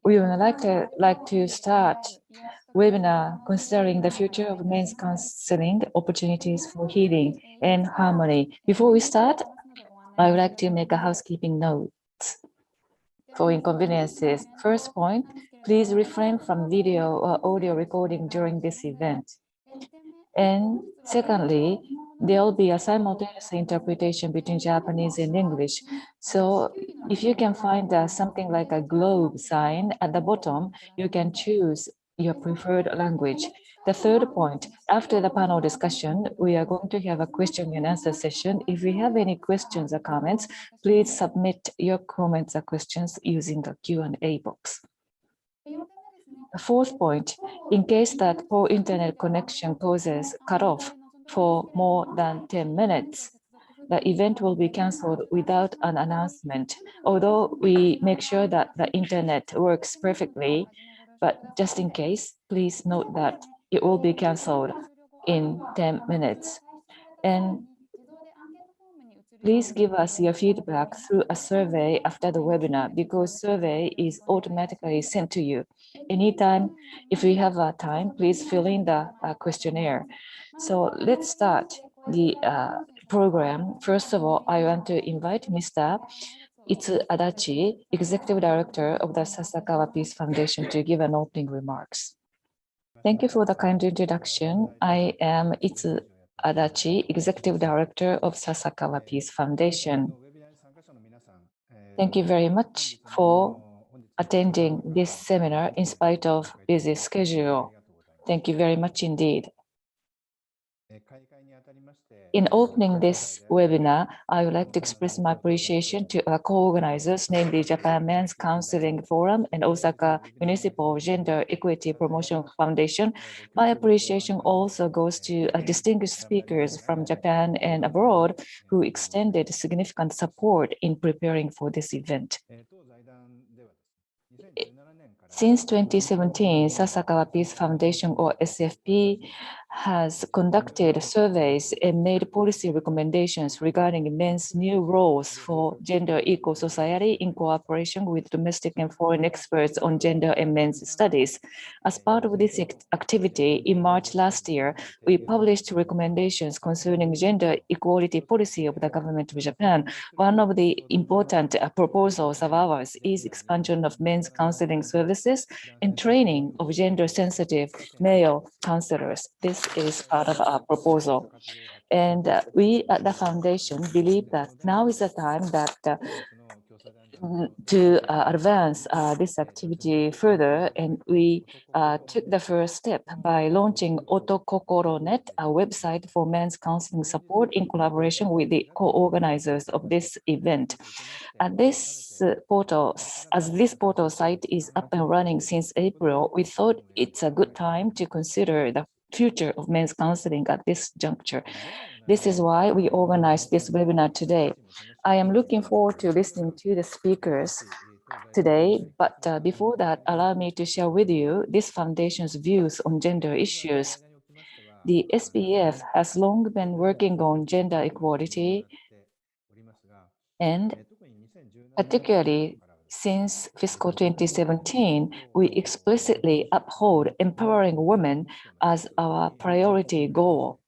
We would like to start webinar considering the future of men's counseling opportunities for healing and harmony. Before we start, I would like to make a housekeeping note for inconveniences. First point, please refrain from video or audio recording during this event. And secondly, there will be a simultaneous interpretation between Japanese and English. So if you can find something like a globe sign at the bottom, you can choose your preferred language. The third point, after the panel discussion, we are going to have a question and answer session. If you have any questions or comments, please submit your comments or questions using the Q&A box. The fourth point, in case that poor internet connection causes cutoff for more than 10 minutes, the event will be canceled without an announcement. Although we make sure that the internet works perfectly, but just in case, please note that it will be canceled in 10 minutes. And please give us your feedback through a survey after the webinar because survey is automatically sent to you. Anytime, if we have time, please fill in the questionnaire. So let's start the program. First of all, I want to invite Mr. Itsu Adachi, Executive Director of the Sasakawa Peace Foundation, to give an opening remarks. Thank you for the kind introduction. I am Itsu Adachi, Executive Director of Sasakawa Peace Foundation. Thank you very much for attending this seminar in spite of busy schedule. Thank you very much indeed. In opening this webinar, I would like to express my appreciation to our co-organizers, namely Japan Men's Counseling Forum and Osaka Municipal Gender Equity Promotion Foundation. My appreciation also goes to distinguished speakers from Japan and abroad who extended significant support in preparing for this event. Since 2017, Sasakawa Peace Foundation, or SFP, has conducted surveys and made policy recommendations regarding men's new roles for gender equal society in cooperation with domestic and foreign experts on gender and men's studies. As part of this activity, in March last year, we published recommendations concerning gender equality policy of the government of Japan. One of the important proposals of ours is expansion of men's counseling services and training of gender-sensitive male counselors. This is part of our proposal. And we at the foundation believe that now is the time that to advance this activity further, and we took the first step by launching Otokokoro-net, a website for men's counseling support in collaboration with the co-organizers of this event. This portal site is up and running since April, we thought it's a good time to consider the future of men's counseling at this juncture. This is why we organized this webinar today. I am looking forward to listening to the speakers today, but before that, allow me to share with you this foundation's views on gender issues. The SPF has long been working on gender equality, and particularly since fiscal 2017, we explicitly uphold empowering women as our priority goal.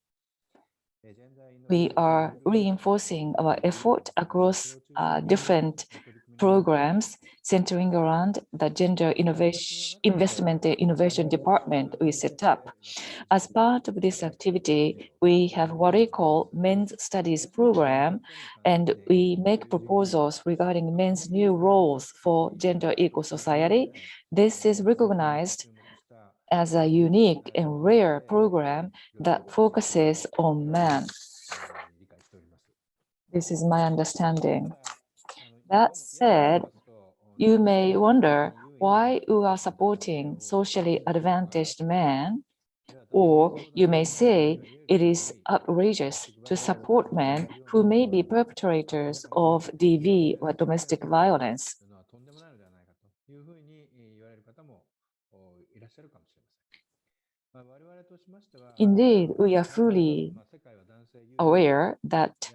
We are reinforcing our effort across different programs centering around the Gender Investment and Innovation Department we set up. As part of this activity, we have what we call Men's Studies Program, and we make proposals regarding men's new roles for gender equal society. This is recognized as a unique and rare program that focuses on men. This is my understanding. That said, you may wonder why we are supporting socially advantaged men, or you may say it is outrageous to support men who may be perpetrators of DV or domestic violence. Indeed, we are fully aware that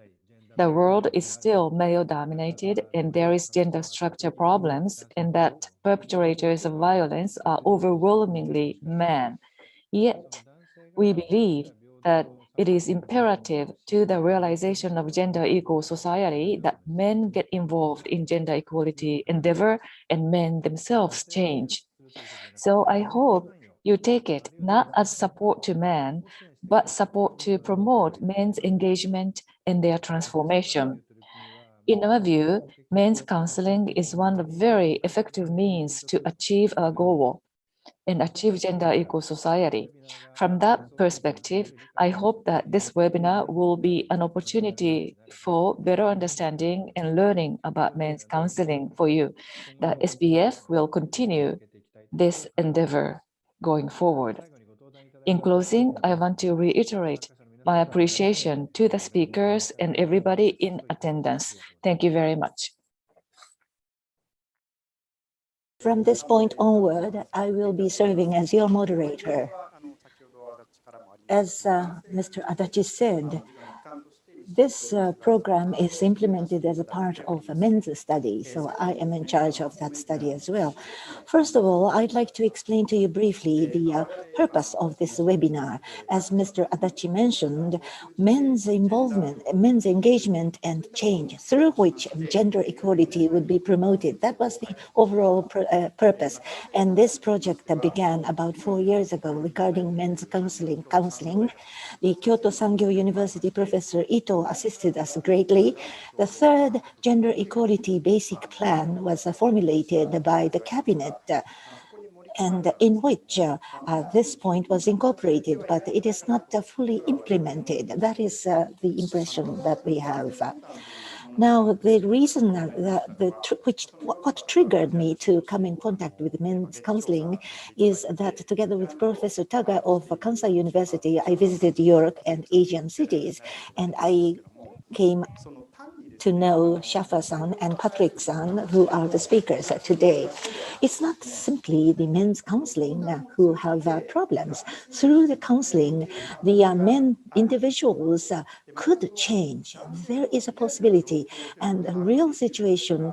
the world is still male-dominated and there is gender structure problems, and that perpetrators of violence are overwhelmingly men. Yet, we believe that it is imperative to the realization of gender equal society that men get involved in gender equality endeavor and men themselves change. So I hope you take it not as support to men, but support to promote men's engagement and their transformation. In our view, men's counseling is one of very effective means to achieve our goal and achieve gender equal society. From that perspective, I hope that this webinar will be an opportunity for better understanding and learning about men's counseling for you. The SBF will continue this endeavor going forward. In closing, I want to reiterate my appreciation to the speakers and everybody in attendance. Thank you very much. From this point onward, I will be serving as your moderator. As Mr. Adachi said, this program is implemented as a part of a men's study, so I am in charge of that study as well. First of all, I'd like to explain to you briefly the purpose of this webinar. As Mr. Adachi mentioned, men's involvement, men's engagement and change, through which gender equality would be promoted. That was the overall purpose. And this project began about 4 years ago regarding men's counseling. The Kyoto Sangyo University professor Ito assisted us greatly. The third gender equality basic plan was formulated by the cabinet, and in which this point was incorporated, but it is not fully implemented. That is the impression that we have. Now, the reason what triggered me to come in contact with men's counseling is that together with Professor Taga of Kansai University, I visited Europe and Asian cities, and I came to know Shafa-san and Patrick-san, who are the speakers today. It's not simply the men's counseling who have problems. Through the counseling, the men individuals could change. There is a possibility, and a real situation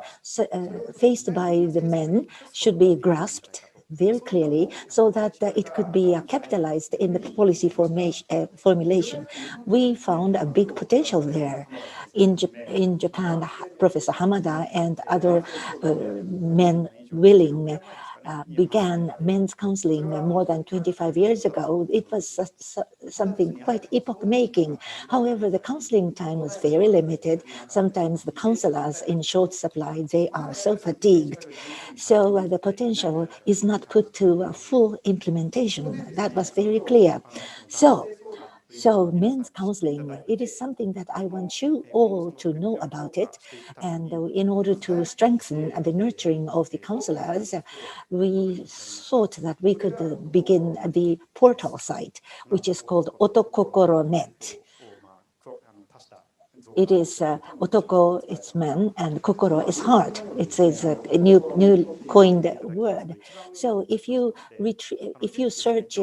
faced by the men should be grasped very clearly so that it could be capitalized in the policy formulation. We found a big potential there. In Japan, Professor Hamada and other men willing began men's counseling more than 25 years ago. It was something quite epoch-making. However, the counseling time was very limited. Sometimes the counselors in short supply, they are so fatigued. So the potential is not put to full implementation. That was very clear. So men's counseling, it is something that I want you all to know about it. And in order to strengthen the nurturing of the counselors, we thought that we could begin the portal site, which is called Otokokoro-net. It is otoko, it's man, and kokoro is heart. It is a new coined word. So if you search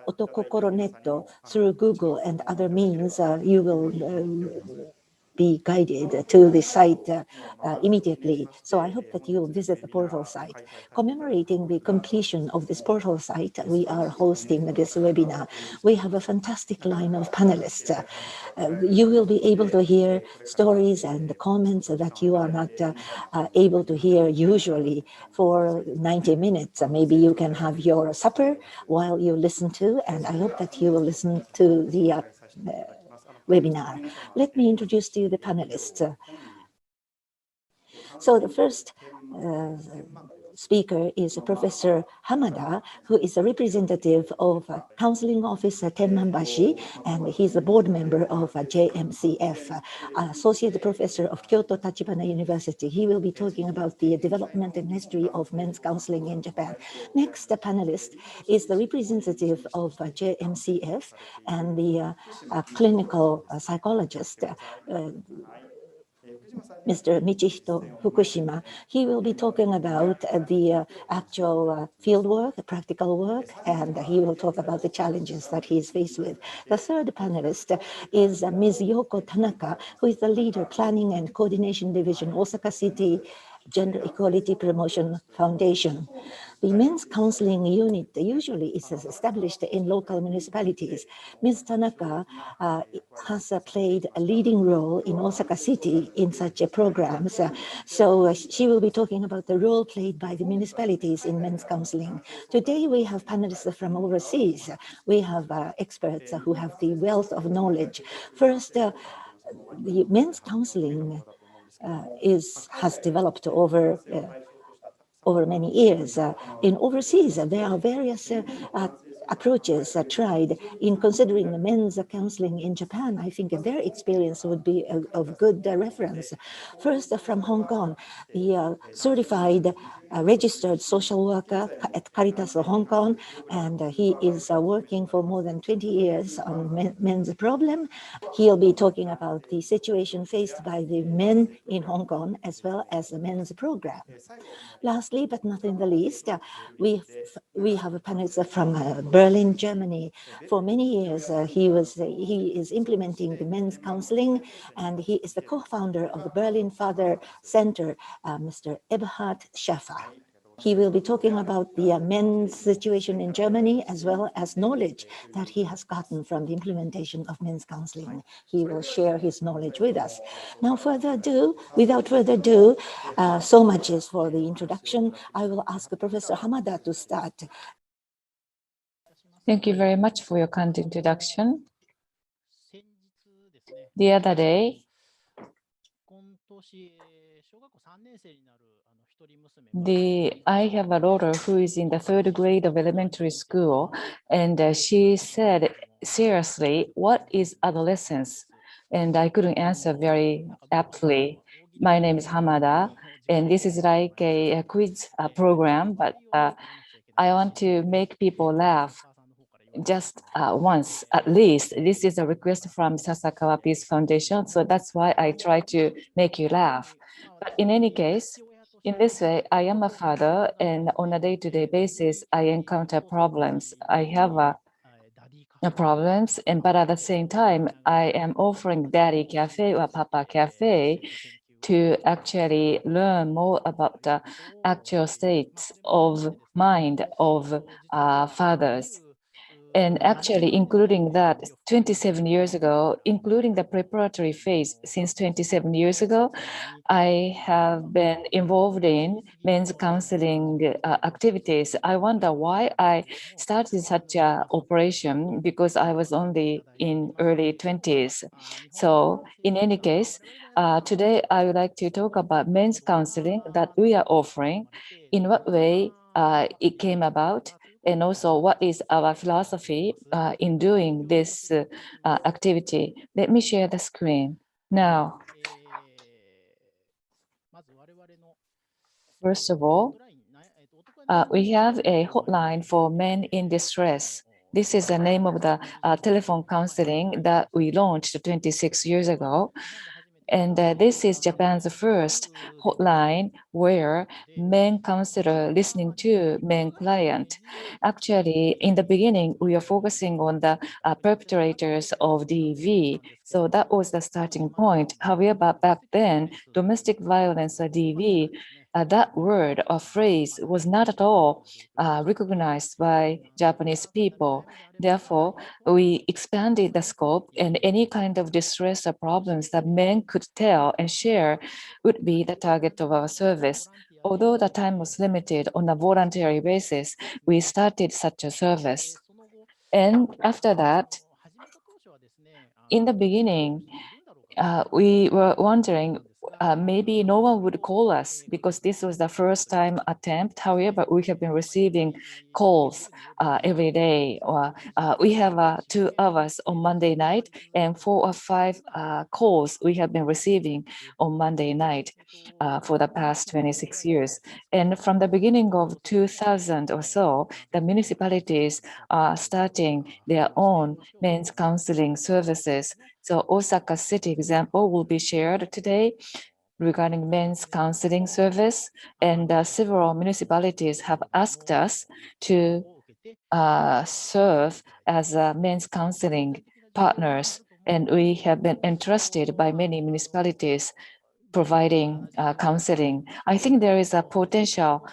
Otokokoro-net through Google and other means, you will be guided to the site immediately. So I hope that you'll visit the portal site. Commemorating the completion of this portal site, we are hosting this webinar. We have a fantastic line of panelists. You will be able to hear stories and comments that you are not able to hear usually for 90 minutes. Maybe you can have your supper while you listen to, and I hope that you will listen to the webinar. Let me introduce to you the panelists. So the first speaker is Professor Hamada, who is a representative of Counseling Office Tenmanbashi, and he's a board member of JMCF, Associate Professor of Kyoto Tachibana University. He will be talking about the development and history of men's counseling in Japan. Next, the panelist is the representative of JMCF and the clinical psychologist, Mr. Michihito Fukushima. He will be talking about the actual field work, practical work, and he will talk about the challenges that he is faced with. The third panelist is Ms. Yoko Tanaka, who is the leader, Planning and Coordination Division, Osaka City Gender Equality Promotion Foundation. The men's counseling unit usually is established in local municipalities. Ms. Tanaka has played a leading role in Osaka City in such programs. So she will be talking about the role played by the municipalities in men's counseling. Today we have panelists from overseas. We have experts who have the wealth of knowledge. First, the men's counseling has developed over many years. In overseas, there are various approaches tried in considering the men's counseling in Japan. I think their experience would be of good reference. First, from Hong Kong, the certified registered social worker at Caritas of Hong Kong, and he is working for more than 20 years on men's problem. He'll be talking about the situation faced by the men in Hong Kong as well as the men's program. Lastly, but not in the least, we have a panelist from Berlin, Germany. For many years, he is implementing the men's counseling, and he is the co-founder of the Berlin Father Center, Mr. Eberhard Schaffer. He will be talking about the men's situation in Germany, as well as knowledge that he has gotten from the implementation of men's counseling. He will share his knowledge with us. Now, without further ado, so much is for the introduction. I will ask Professor Hamada to start. Thank you very much for your kind introduction. The other day, I have a daughter who is in the 3rd grade of elementary school, and she said, seriously, what is adolescence? And I couldn't answer very aptly. My name is Hamada, and this is like a quiz program, but I want to make people laugh just once, at least. This is a request from Sasakawa Peace Foundation, so that's why I try to make you laugh. But in any case, in this way, I am a father, and on a day-to-day basis, I encounter problems. I have problems, but at the same time, I am offering Daddy Cafe or Papa Cafe to actually learn more about the actual states of mind of fathers. And actually, including that, 27 years ago, including the preparatory phase since 27 years ago, I have been involved in men's counseling activities. I wonder why I started such an operation, because I was only in early 20s. So in any case, today I would like to talk about men's counseling that we are offering, in what way it came about, and also what is our philosophy in doing this activity. Let me share the screen now. First of all, we have a hotline for men in distress. This is the name of the telephone counseling that we launched 26 years ago. And this is Japan's first hotline where men counselor listening to men client. Actually, in the beginning, we are focusing on the perpetrators of DV. So that was the starting point. However, back then, domestic violence or DV, that word or phrase was not at all recognized by Japanese people. Therefore, we expanded the scope, and any kind of distress or problems that men could tell and share would be the target of our service. Although the time was limited, on a voluntary basis, we started such a service. And after that, in the beginning, we were wondering, maybe no one would call us because this was the first time attempt. However, we have been receiving calls every day. We have 2 hours on Monday night and 4 or 5 calls we have been receiving on Monday night for the past 26 years. And from the beginning of 2000 or so, the municipalities are starting their own men's counseling services. So Osaka City example will be shared today. regarding men's counseling service, and several municipalities have asked us to serve as men's counseling partners, and we have been entrusted by many municipalities providing counseling. I think there is a potential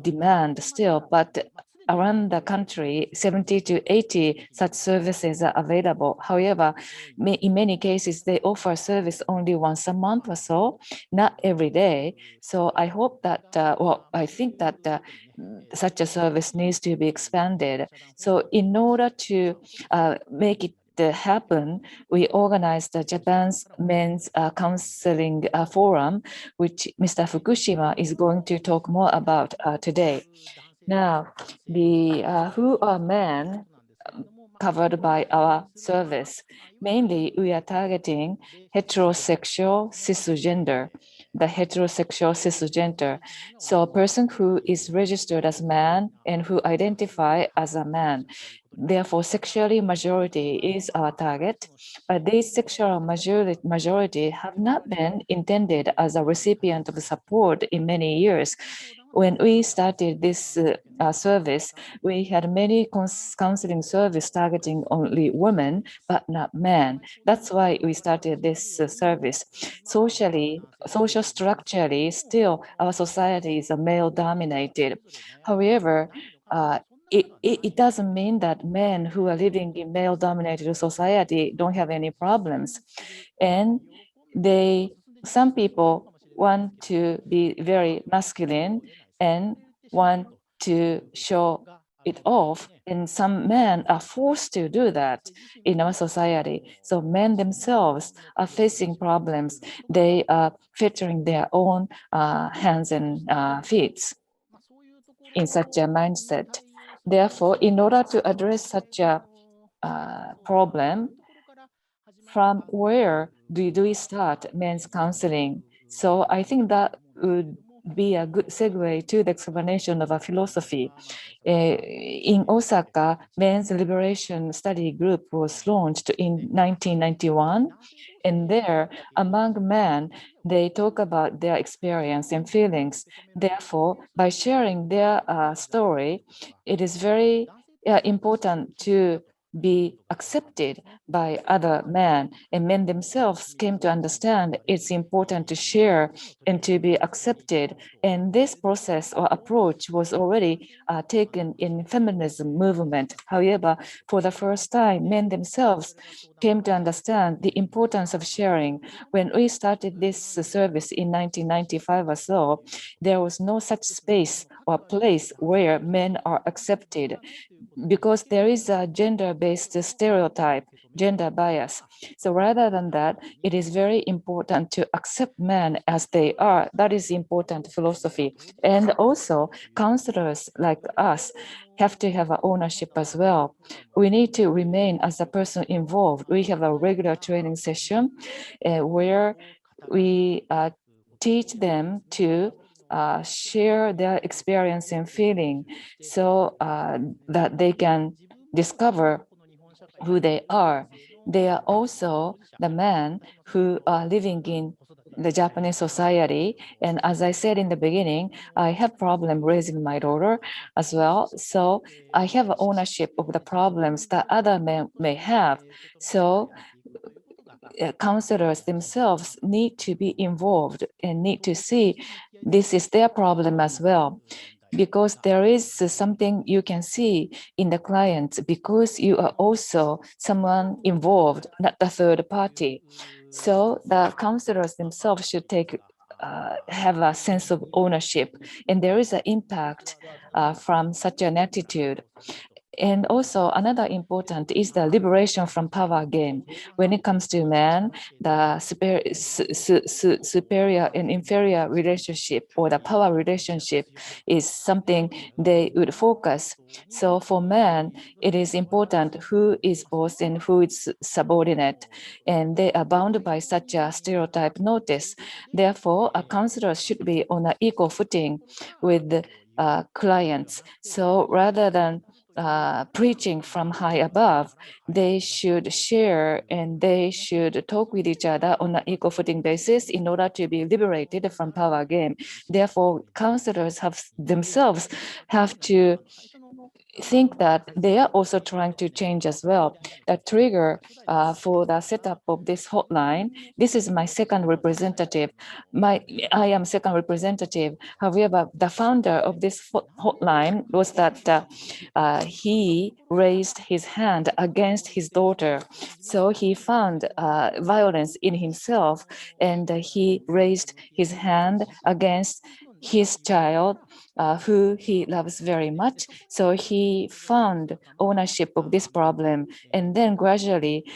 demand still, but around the country, 70 to 80 such services are available. However, in many cases, they offer service only once a month or so, not every day. So I hope that, I think that such a service needs to be expanded. So in order to make it happen, we organized the Japan's Men's Counseling Forum, which Mr. Fukushima is going to talk more about today. Now, the who are men covered by our service. Mainly, we are targeting heterosexual cisgender, the heterosexual cisgender. So a person who is registered as man and who identify as a man. Therefore, sexually majority is our target, but these sexual majority have not been intended as a recipient of support in many years. When we started this service, we had many counseling service targeting only women, but not men. That's why we started this service. Social structurally, still our society is male dominated. However, it doesn't mean that men who are living in male dominated society don't have any problems. And some people want to be very masculine and want to show it off, and some men are forced to do that in our society. So men themselves are facing problems. They are featuring their own hands and feet in such a mindset. Therefore, in order to address such a problem, from where do we start men's counseling? So I think that would be a good segue to the explanation of a philosophy. In Osaka, Men's Liberation Study Group was launched in 1991. And there, among men, they talk about their experience and feelings. Therefore, by sharing their story, it is very important to be accepted by other men, and men themselves came to understand it's important to share and to be accepted. And this process or approach was already taken in feminism movement. However, for the first time, men themselves came to understand the importance of sharing. When we started this service in 1995 or so, there was no such space or place where men are accepted, because there is a gender-based stereotype, gender bias. So rather than that, it is very important to accept men as they are. That is important philosophy. And also, counselors like us have to have ownership as well. We need to remain as a person involved. We have a regular training session where we teach them to share their experience and feeling, so that they can discover who they are. They are also the men who are living in the Japanese society. And as I said in the beginning, I have problem raising my daughter as well. So I have ownership of the problems that other men may have. So counselors themselves need to be involved and need to see this is their problem as well, because there is something you can see in the clients because you are also someone involved, not the third party. So the counselors themselves should have a sense of ownership, and there is an impact from such an attitude. And also another important is the liberation from power game. When it comes to men, the superior and inferior relationship or the power relationship is something they would focus. So for men, it is important who is boss and who is subordinate, and they are bound by such a stereotype notice. Therefore, a counselor should be on an equal footing with clients. So rather than preaching from high above. They should share and they should talk with each other on an equal footing basis in order to be liberated from power game. Therefore, counselors have themselves have to think that they are also trying to change as well. The trigger for the setup of this hotline, this is my second representative. I am second representative. However, the founder of this hotline was that he raised his hand against his daughter. So he found violence in himself, and he raised his hand against his child, who he loves very much. So he found ownership of this problem. And then gradually,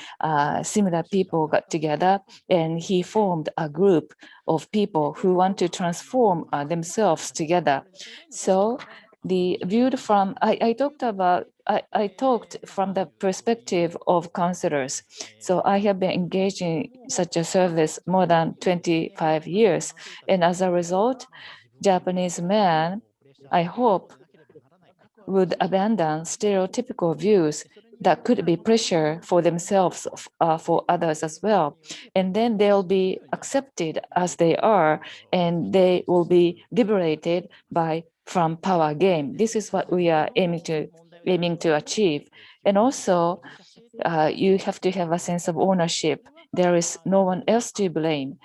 similar people got together and he formed a group of people who want to transform themselves together. So the viewed from, I talked from the perspective of counselors. So I have been engaged in such a service more than 25 years. And as a result, Japanese men, I hope, would abandon stereotypical views that could be pressure for themselves, for others as well. And then they'll be accepted as they are, and they will be liberated from power game. This is what we are aiming to achieve. And also, you have to have a sense of ownership. There is no one else to blame.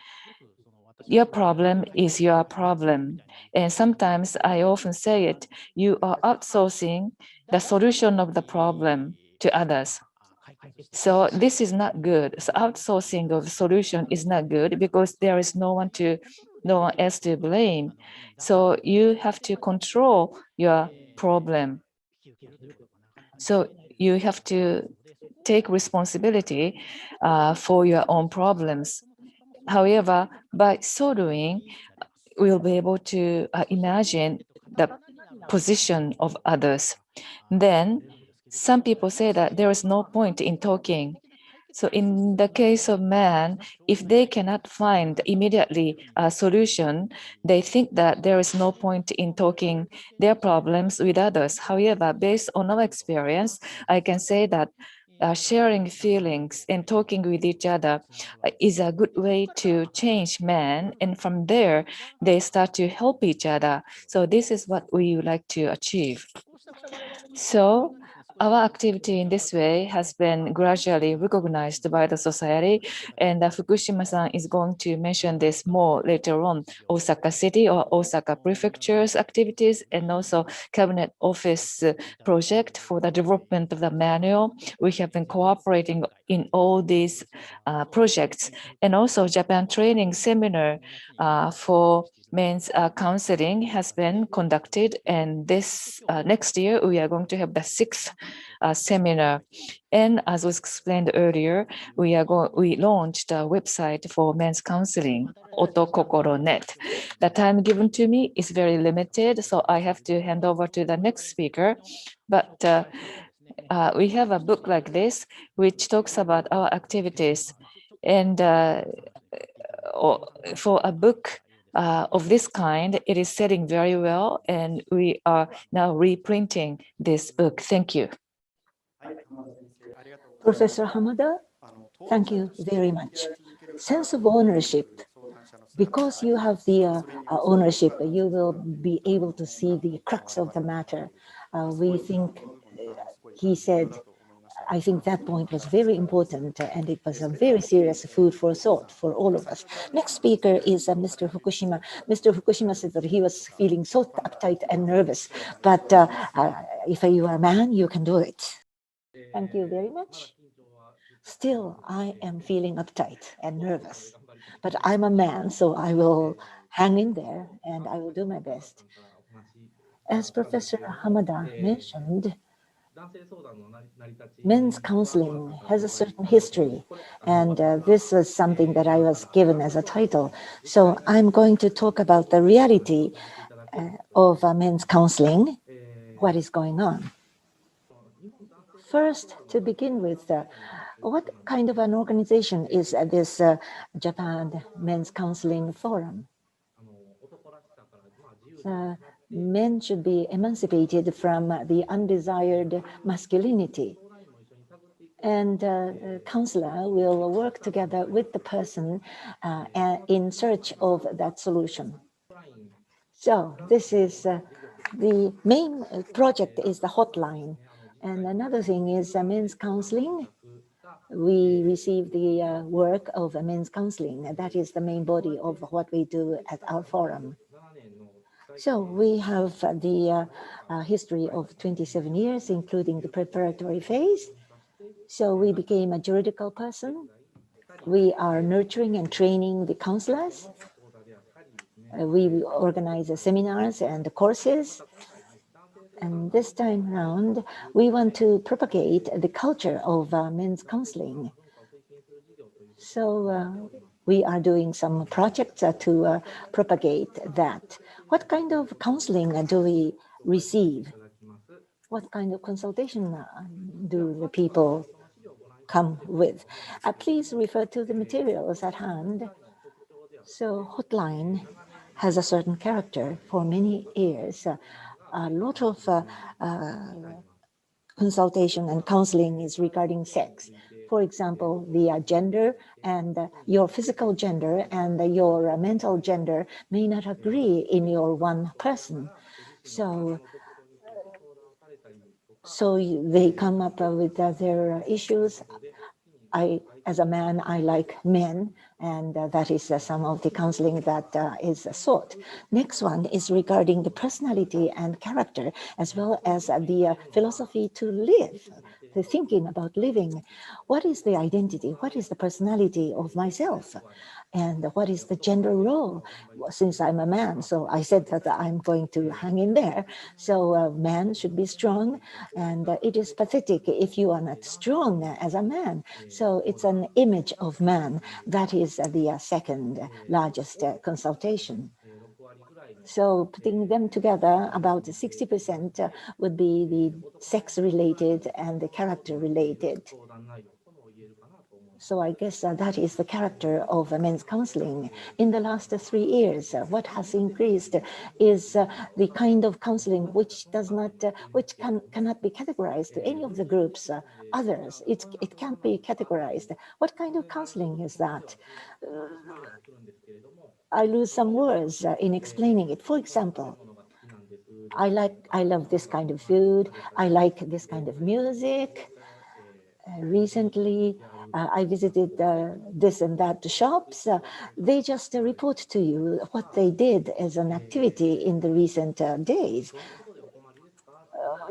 Your problem is your problem. And sometimes I often say it, you are outsourcing the solution of the problem to others. So this is not good. So outsourcing of solution is not good because there is no one else to blame. So you have to control your problem. So you have to take responsibility for your own problems. However, by so doing, we'll be able to imagine the position of others. Then some people say that there is no point in talking. So in the case of man, if they cannot find immediately a solution, they think that there is no point in talking their problems with others. However, based on our experience, I can say that sharing feelings and talking with each other is a good way to change men. And from there, they start to help each other. So this is what we would like to achieve. So our activity in this way has been gradually recognized by the society, and Fukushima-san is going to mention this more later on. Osaka City or Osaka Prefecture's activities, and also Cabinet Office project for the development of the manual. We have been cooperating in all these projects, and also Japan Training Seminar for men's counseling has been conducted, and this next year we are going to have the sixth seminar. And as was explained earlier, we launched a website for men's counseling, Otokokoro-net. The time given to me is very limited, so I have to hand over to the next speaker. But we have a book like this, which talks about our activities. And for a book of this kind, it is selling very well, and we are now reprinting this book. Thank you. Professor Hamada, thank you very much. Sense of ownership. Because you have the ownership, you will be able to see the crux of the matter. We think, he said, I think that point was very important, and it was a very serious food for thought for all of us. Next speaker is Mr. Fukushima. Mr. Fukushima said that he was feeling so uptight and nervous, but if you are a man, you can do it. Thank you very much. Still, I am feeling uptight and nervous, but I'm a man, so I will hang in there and I will do my best. As Professor Hamada mentioned, men's counseling has a certain history, and this was something that I was given as a title. So I'm going to talk about the reality of men's counseling, what is going on. First, to begin with, what kind of an organization is this Japan Men's Counseling Forum? men should be emancipated from the undesired masculinity. And counselor will work together with the person in search of that solution. So this is the main project is the hotline. And another thing is men's counseling. We receive the work of men's counseling. That is the main body of what we do at our forum. So we have the history of 27 years, including the preparatory phase. So we became a juridical person. We are nurturing and training the counselors. We organize seminars and courses. And this time around, we want to propagate the culture of men's counseling. So we are doing some projects to propagate that. What kind of counseling do we receive? What kind of consultation do the people come with? Please refer to the materials at hand. So Hotline has a certain character for many years. A lot of consultation and counseling is regarding sex. For example, the gender and your physical gender and your mental gender may not agree in your one person. So they come up with their issues. As a man, I like men, and that is some of the counseling that is sought. Next one is regarding the personality and character, as well as the philosophy to live, the thinking about living. What is the identity? What is the personality of myself? And what is the gender role? Since I'm a man, so I said that I'm going to hang in there. So a man should be strong, and it is pathetic if you are not strong as a man. So it's an image of man. That is the second largest consultation. So putting them together, about 60% would be the sex-related and the character-related. So I guess that is the character of men's counseling. In the last 3 years, what has increased is the kind of counseling which cannot be categorized to any of the groups, others. It can't be categorized. What kind of counseling is that? I lose some words in explaining it. For example, I love this kind of food. I like this kind of music. Recently, I visited this and that shops. They just report to you what they did as an activity in the recent days.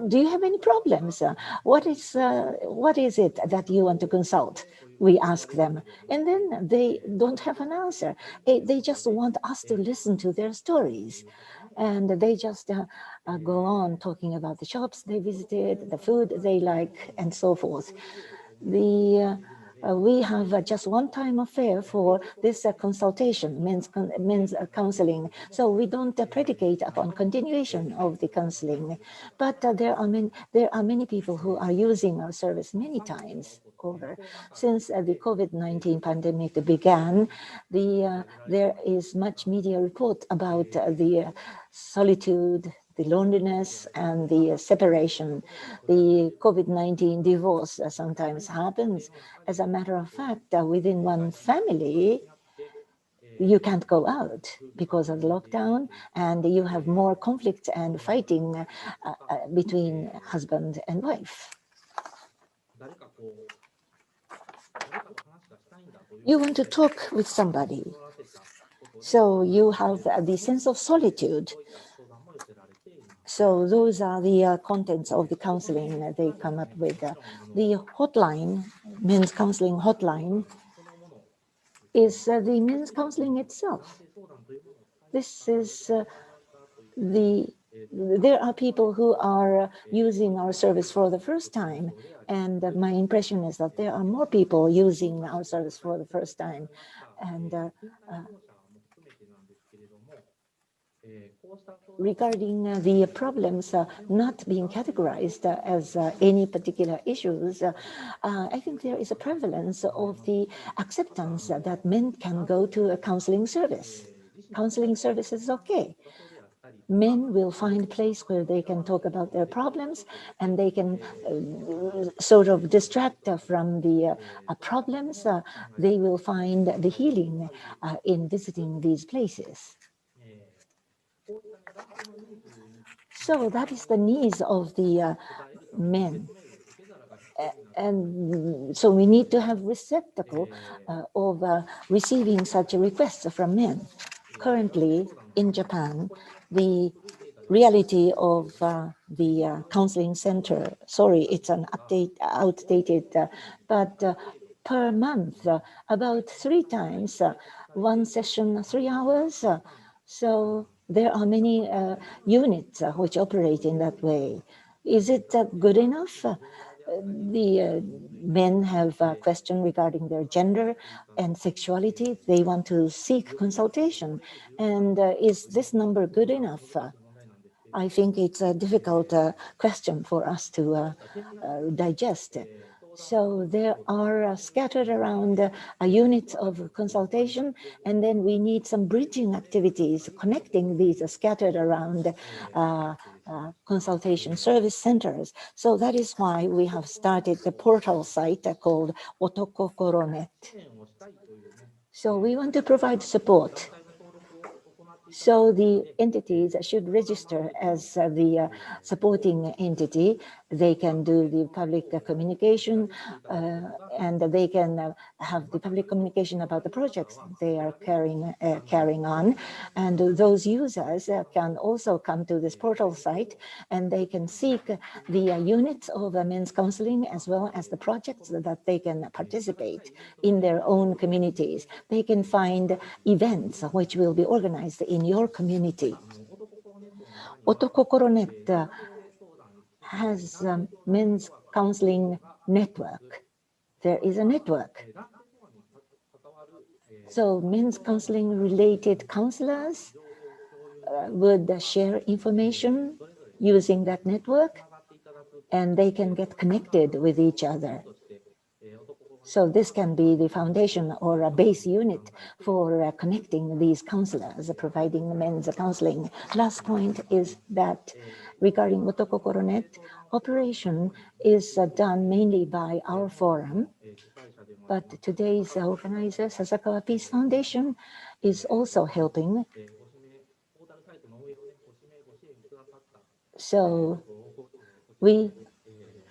Do you have any problems? What is it that you want to consult? We ask them, and then they don't have an answer. They just want us to listen to their stories, and they just go on talking about the shops they visited, the food they like, and so forth. We have just one-time affair for this consultation, men's counseling. So we don't predicate upon continuation of the counseling. But there are many people who are using our service many times over. Since the COVID-19 pandemic began, there is much media report about the solitude, the loneliness, and the separation. The COVID-19 divorce sometimes happens. As a matter of fact, within one family, you can't go out because of the lockdown, and you have more conflict and fighting between husband and wife. You want to talk with somebody, so you have the sense of solitude. So those are the contents of the counseling that they come up with. The hotline, men's counseling hotline, is the men's counseling itself. This is there are people who are using our service for the first time, and my impression is that there are more people using our service for the first time. And regarding the problems not being categorized as any particular issues, I think there is a prevalence of the acceptance that men can go to a counseling service. Counseling service is okay. men will find a place where they can talk about their problems, and they can sort of distract from the problems. They will find the healing in visiting these places. So that is the needs of the men. And so we need to have receptacle of receiving such requests from men. Currently in Japan, the reality of the counseling center, sorry, it's an outdated, but per month, about 3 times, one session, 3 hours. So there are many units which operate in that way. Is it good enough? The men have a question regarding their gender and sexuality. They want to seek consultation. And is this number good enough? I think it's a difficult question for us to digest. So there are scattered around units of consultation, and then we need some bridging activities connecting these scattered around consultation service centers. So that is why we have started the portal site called Otokokoro-net. So we want to provide support. So the entities should register as the supporting entity. They can do the public communication, and they can have the public communication about the projects they are carrying on. And those users can also come to this portal site, and they can seek the units of men's counseling as well as the projects that they can participate in their own communities. They can find events which will be organized in your community. Otokokoro-net has a men's counseling network. There is a network. So men's counseling related counselors would share information using that network, and they can get connected with each other. So this can be the foundation or a base unit for connecting these counselors, providing men's counseling. Last point is that regarding Otokokoro-net, operation is done mainly by our forum, but today's organizer, Sasakawa Peace Foundation, is also helping. So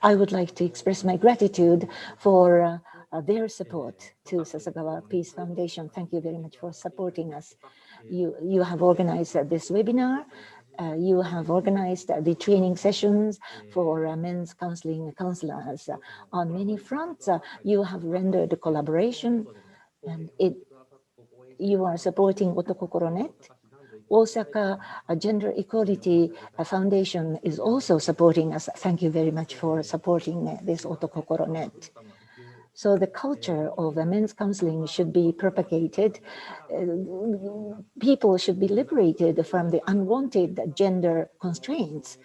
I would like to express my gratitude for their support to Sasakawa Peace Foundation. Thank you very much for supporting us. You have organized this webinar. You have organized the training sessions for men's counseling counselors. On many fronts, you have rendered collaboration, and you are supporting Otokokoro-net. Osaka Gender Equality Foundation is also supporting us. Thank you very much for supporting this Otokokoro-net. So the culture of men's counseling should be propagated. People should be liberated from the unwanted gender constraints.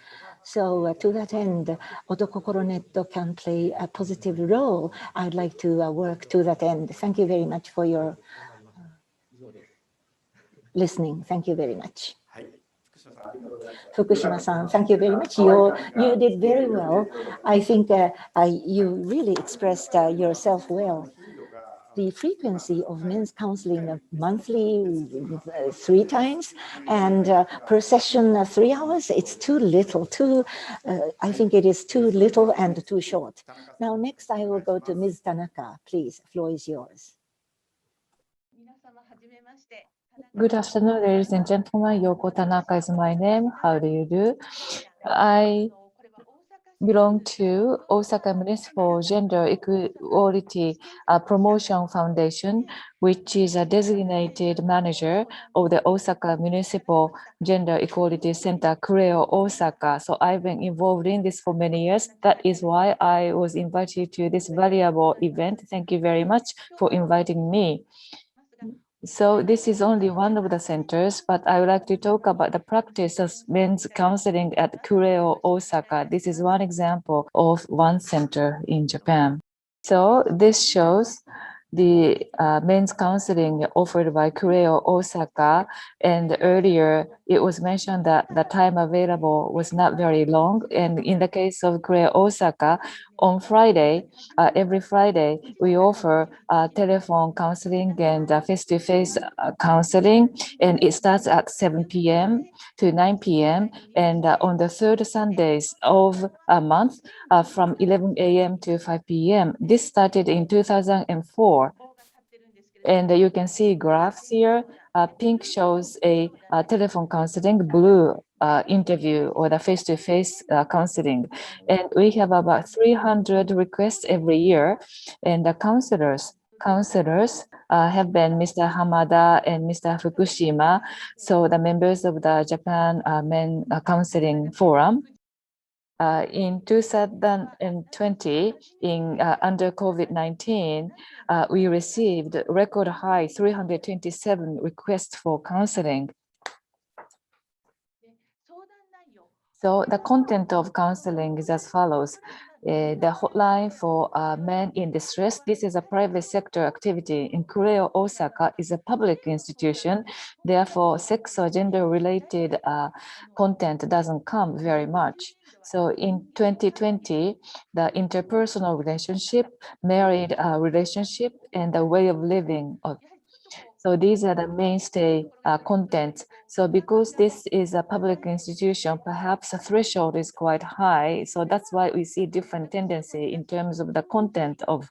So to that end, Otokokoro-net can play a positive role. I'd like to work to that end. Thank you very much for your listening. Thank you very much. Fukushima-san, thank you very much. You did very well. I think you really expressed yourself well. The frequency of men's counseling monthly 3 times, and per session 3 hours, it's too little. I think it is too little and too short. Now, next I will go to Ms. Tanaka. Please, floor is yours. Good afternoon, ladies and gentlemen. Yoko Tanaka is my name. How do you do? I belong to Osaka Municipal Gender Equality Promotion Foundation, which is a designated manager of the Osaka Municipal Gender Equality Center, Kureo, Osaka. So I've been involved in this for many years. That is why I was invited to this valuable event. Thank you very much for inviting me. So this is only one of the centers, but I would like to talk about the practice of men's counseling at Kureo, Osaka. This is one example of one center in Japan. So this shows the men's counseling offered by Kureo, Osaka, and earlier it was mentioned that the time available was not very long. And in the case of Korea Osaka, on Friday, every Friday, we offer telephone counseling and face-to-face counseling. And it starts at 7 p.m. to 9 p.m. And on the third Sundays of a month, from 11 a.m. to 5 p.m. This started in 2004. And you can see graphs here. Pink shows a telephone counseling, blue interview or the face-to-face counseling. And we have about 300 requests every year. And the counselors have been Mr. Hamada and Mr. Fukushima, so the members of the Japan Men Counseling Forum. In 2020, under COVID-19, we received record high 327 requests for counseling. So the content of counseling is as follows. The hotline for men in distress. This is a private sector activity in Korea. Osaka is a public institution. Therefore, sex or gender-related content doesn't come very much. So in 2020, the interpersonal relationship, married relationship, and the way of living of. So these are the mainstay contents. So because this is a public institution, perhaps the threshold is quite high. So that's why we see different tendency in terms of the content of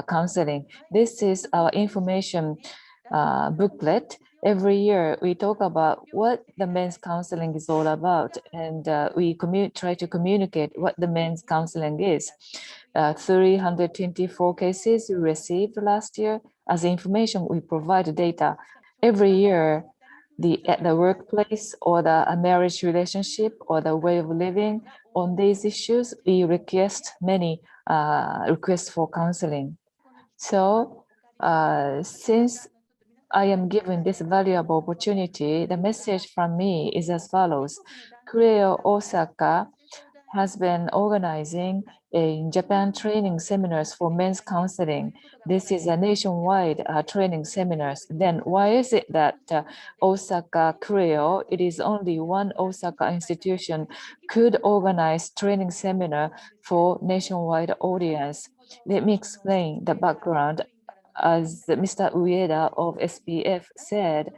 counseling. This is our information booklet. Every year we talk about what the men's counseling is all about, and we try to communicate what the men's counseling is. 324 cases we received last year. As information, we provide data. Every year, at the workplace or the marriage relationship or the way of living, on these issues, we request many requests for counseling. So since I am given this valuable opportunity, the message from me is as follows. Korea Osaka has been organizing in Japan training seminars for men's counseling. This is a nationwide training seminars. Then why is it that Osaka Korea, it is only one Osaka institution, could organize training seminar for nationwide audience? Let me explain the background. As Mr. Ueda of SPF said,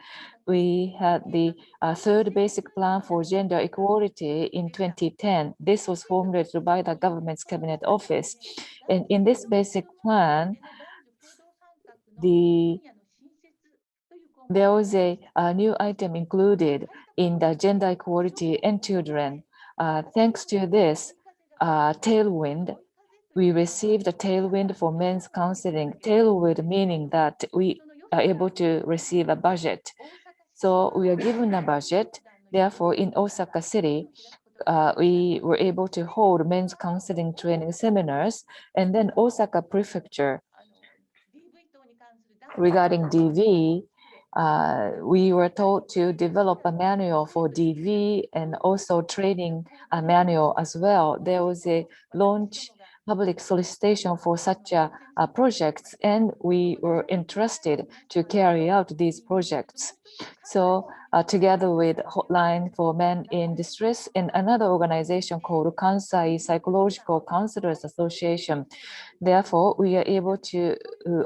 we had the third basic plan for gender equality in 2010. This was formulated by the government's cabinet office. And in this basic plan, there was a new item included in the gender equality and children. Thanks to this tailwind, we received a tailwind for men's counseling. Tailwind meaning that we are able to receive a budget. So we are given a budget. Therefore, in Osaka City, we were able to hold men's counseling training seminars. And then Osaka Prefecture, regarding DV, we were told to develop a manual for DV and also training a manual as well. There was a launch public solicitation for such projects, and we were entrusted to carry out these projects. So together with Hotline for Men in Distress and another organization called Kansai Psychological Counselors Association, therefore we are able to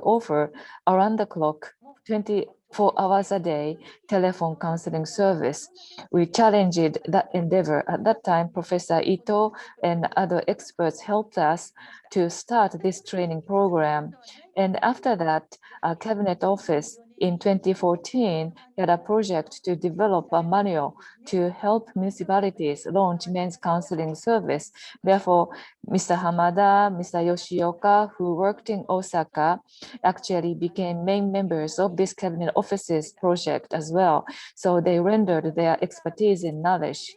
offer around the clock 24 hours a day telephone counseling service. We challenged that endeavor. At that time, Professor Ito and other experts helped us to start this training program. And after that, our Cabinet Office in 2014 had a project to develop a manual to help municipalities launch men's counseling service. Therefore, Mr. Hamada, Mr. Yoshioka, who worked in Osaka, actually became main members of this Cabinet Office's project as well. So they rendered their expertise and knowledge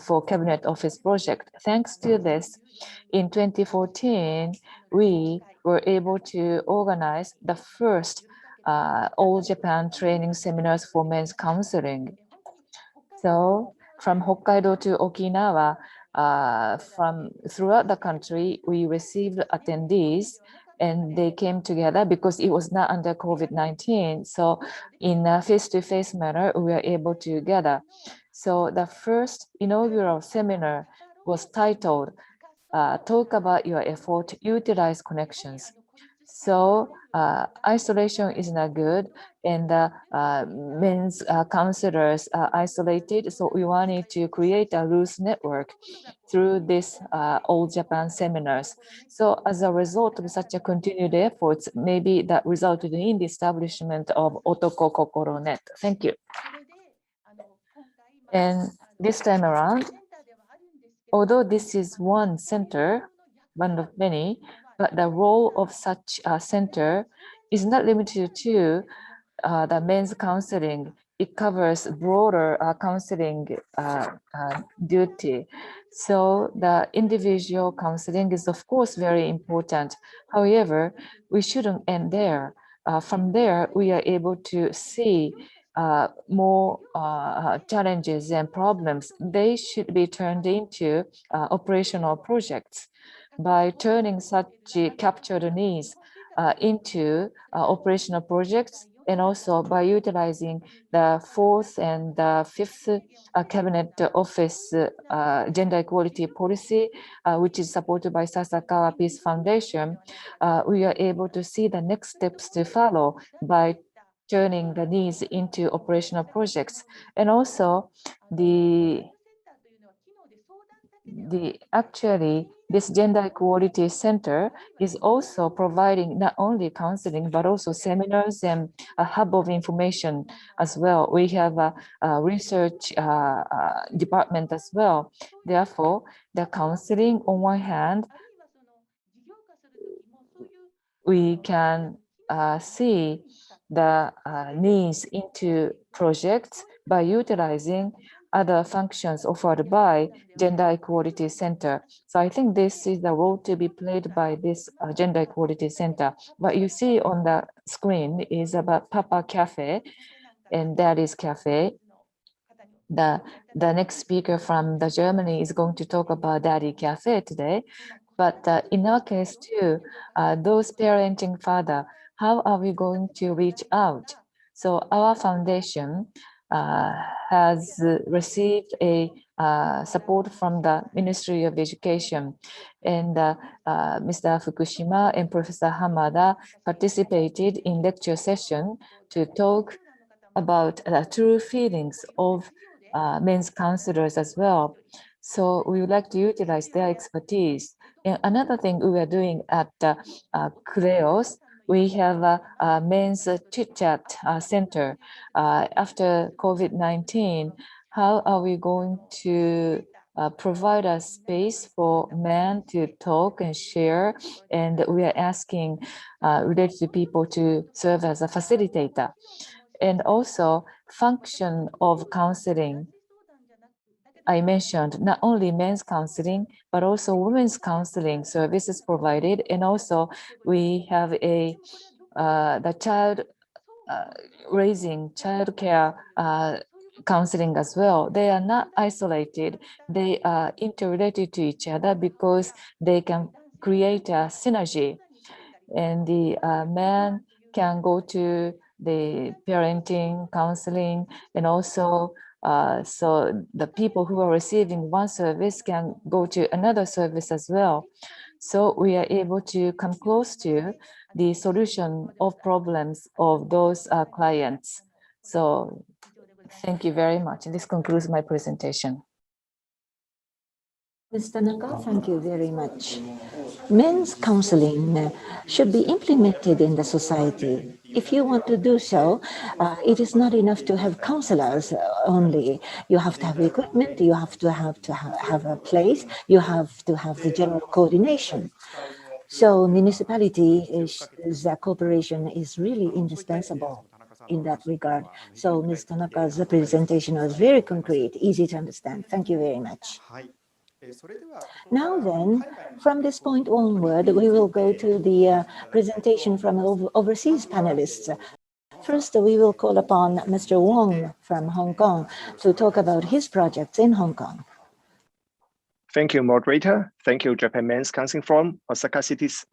for Cabinet Office project. Thanks to this, in 2014, we were able to organize the first all Japan training seminars for men's counseling. So from Hokkaido to Okinawa, from throughout the country, we received attendees and they came together because it was not under COVID-19. So in a face-to-face manner, we were able to gather. So the first inaugural seminar was titled Talk About Your Effort, Utilize Connections. So isolation is not good, and men's counselors are isolated. So we wanted to create a loose network through this All Japan seminars. So as a result of such a continued efforts, maybe that resulted in the establishment of Otokokoro-net. Thank you. And this time around, although this is one center, one of many, but the role of such a center is not limited to the men's counseling. It covers broader counseling duty. So the individual counseling is of course very important. However, we shouldn't end there. From there, we are able to see more challenges and problems. They should be turned into operational projects. By turning such captured needs into operational projects, and also by utilizing the fourth and the fifth cabinet office gender equality policy, which is supported by Sasakawa Peace Foundation, we are able to see the next steps to follow by turning the needs into operational projects. And also actually this gender equality center is also providing not only counseling but also seminars and a hub of information as well. We have a research department as well. Therefore, the counseling on one hand, we can see the needs into projects by utilizing other functions offered by Gender Equality Center. So I think this is the role to be played by this Gender Equality Center. What you see on the screen is about Papa Cafe and Daddy's Cafe. The next speaker from Germany is going to talk about Daddy Cafe today. But in our case too, those parenting father, how are we going to reach out? So our foundation has received a support from the Ministry of Education, and Mr. Fukushima and Professor Hamada participated in lecture session to talk about the true feelings of men's counselors as well. So we would like to utilize their expertise. And another thing we are doing at Kureos, we have a men's chit-chat center. After COVID-19, how are we going to provide a space for men to talk and share? And we are asking related people to serve as a facilitator. And also function of counseling. I mentioned not only men's counseling, but also women's counseling services provided. And also we have the child raising, child care counseling as well. They are not isolated. They are interrelated to each other because they can create a synergy. And the man can go to the parenting counseling, and also so the people who are receiving one service can go to another service as well. So we are able to come close to the solution of problems of those clients. So thank you very much. And this concludes my presentation. Ms. Tanaka, thank you very much. Men's counseling should be implemented in the society. If you want to do so, it is not enough to have counselors only. You have to have equipment, you have to have a place, you have to have the general coordination. So municipality's cooperation is really indispensable in that regard. So Ms. Tanaka's presentation was very concrete, easy to understand. Thank you very much. Now then, from this point onward, we will go to the presentation from overseas panelists. First, we will call upon Mr. Wong from Hong Kong to talk about his projects in Hong Kong. Thank you, Moderator. Thank you, Japan Men's Counseling Forum, Osaka City's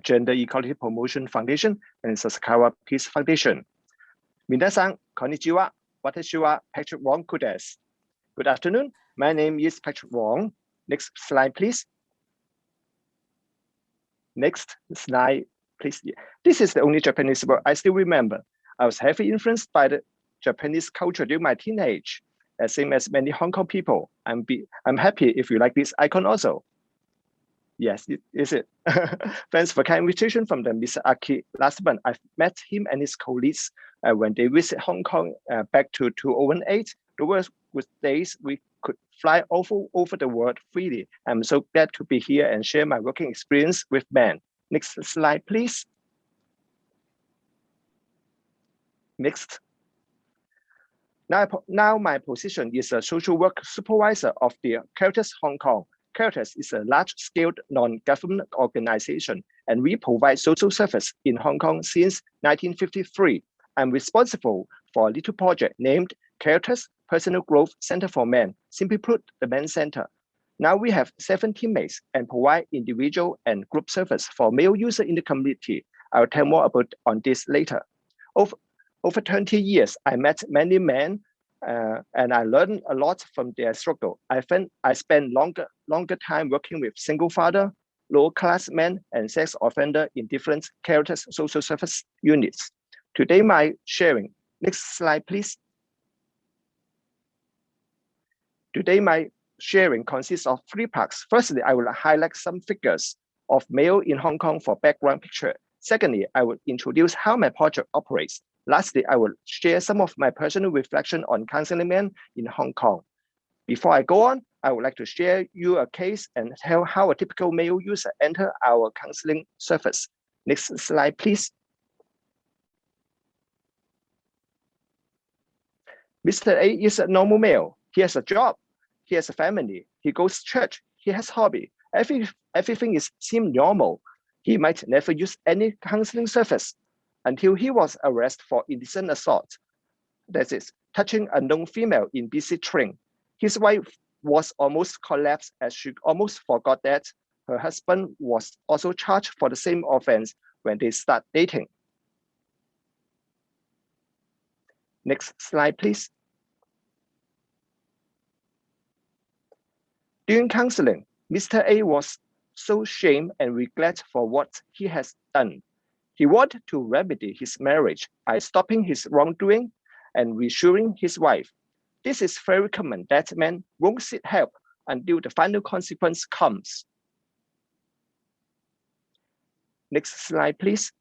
Gender Equality Promotion Foundation, and Sasakawa Peace Foundation. 皆さん、こんにちは。私は Patrick Wong です。Good afternoon. My name is Patrick Wong. Next slide, please. Next slide, please. This is the only Japanese word I still remember. I was heavily influenced by the Japanese culture during my teenage, same as many Hong Kong people. I'm happy if you like this icon also. Yes, is it? Thanks for kind invitation from the Mr. Aki. Last month, I met him and his colleagues when they visit Hong Kong back to 2018. Those were days we could fly over the world freely. I'm so glad to be here and share my working experience with men. Next slide, please. Next. Now my position is a social work supervisor of the Caritas Hong Kong. Caritas is a large-scale non-government organization, and we provide social service in Hong Kong since 1953. I'm responsible for a little project named Caritas Personal Growth Center for Men, simply put, the Men's Center. Now we have 7 teammates and provide individual and group service for male users in the community. I'll tell more about on this later. Over 20 years, I met many men and I learned a lot from their struggle. I spent longer time working with single father, low-class men, and sex offender in different Caritas social service units. Today, my sharing. Next slide, please. Today, my sharing consists of 3 parts. Firstly, I will highlight some figures of male in Hong Kong for background picture. Secondly, I will introduce how my project operates. Lastly, I will share some of my personal reflection on counseling men in Hong Kong. Before I go on, I would like to share you a case and tell how a typical male user enter our counseling service. Next slide, please. Mr. A is a normal male. He has a job. He has a family. He goes to church. He has hobby. Everything seems normal. He might never use any counseling service until he was arrested for indecent assault. That is, touching a known female in busy train. His wife was almost collapsed as she almost forgot that her husband was also charged for the same offense when they start dating. Next slide, please. During counseling, Mr. A was so ashamed and regret for what he has done. He wanted to remedy his marriage by stopping his wrongdoing and reassuring his wife. This is very common that men won't seek help until the final consequence comes. Next slide, please.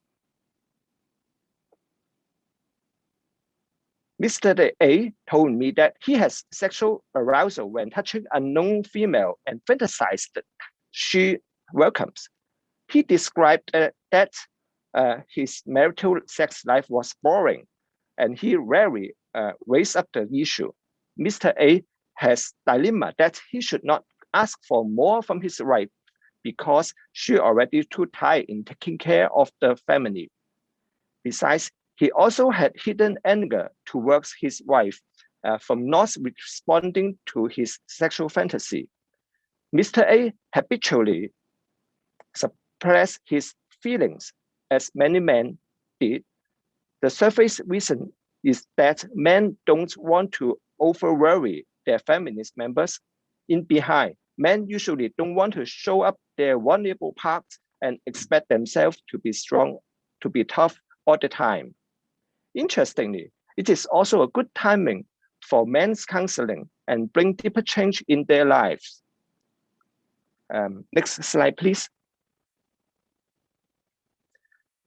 Mr. A told me that he has sexual arousal when touching a known female and fantasized that she welcomes. He described that his marital sex life was boring, and he rarely raised up the issue. Mr. A has dilemma that he should not ask for more from his wife because she already too tired in taking care of the family. Besides, he also had hidden anger towards his wife from not responding to his sexual fantasy. Mr. A habitually suppressed his feelings, as many men did. The surface reason is that men don't want to over-worry their feminist members in behind. Men usually don't want to show up their vulnerable parts and expect themselves to be strong, to be tough all the time. Interestingly, it is also a good timing for men's counseling and bring deeper change in their lives. Next slide, please.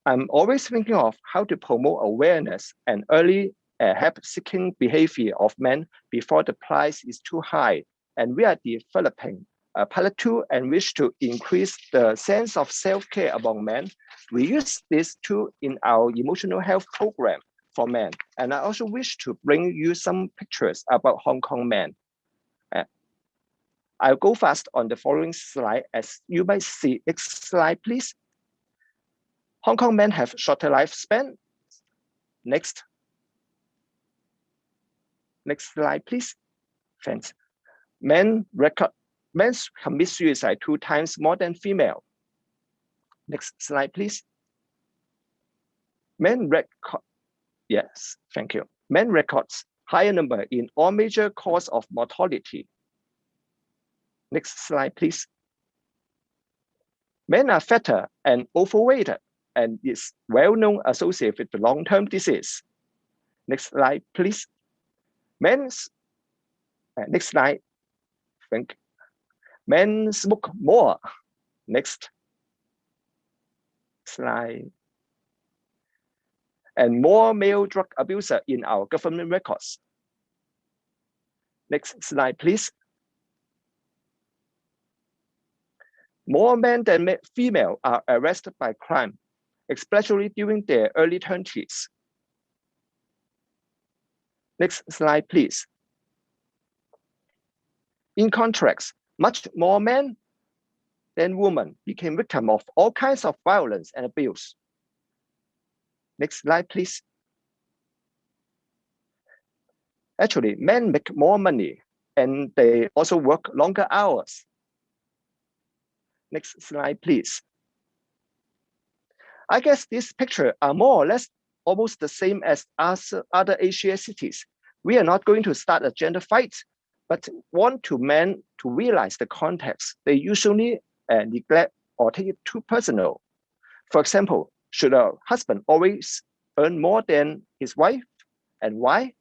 I'm always thinking of how to promote awareness and early help-seeking behavior of men before the price is too high. And we are developing a pilot tool and wish to increase the sense of self-care among men. We use this tool in our emotional health program for men. And I also wish to bring you some pictures about Hong Kong men. I'll go fast on the following slide as you might see. Next slide, please. Hong Kong men have shorter lifespan. Next. Next slide, please. Thanks. Men commit suicide 2 times more than female. Next slide, please. Men records higher number in all major cause of mortality. Next slide, please. Men are fatter and overweight, and is well-known associated with the long-term disease. Next slide, please. Next slide. Think. Men smoke more. Next slide. And more male drug abuser in our government records. Next slide, please. More men than female are arrested by crime, especially during their early 20s. Next slide, please. In contrast, much more men than women became victims of all kinds of violence and abuse. Next slide, please. Actually, men make more money and they also work longer hours. Next slide, please. I guess this picture are more or less almost the same as other Asian cities. We are not going to start a gender fight, but want to men to realize the context. They usually neglect or take it too personal. For example, should a husband always earn more than his wife, and why?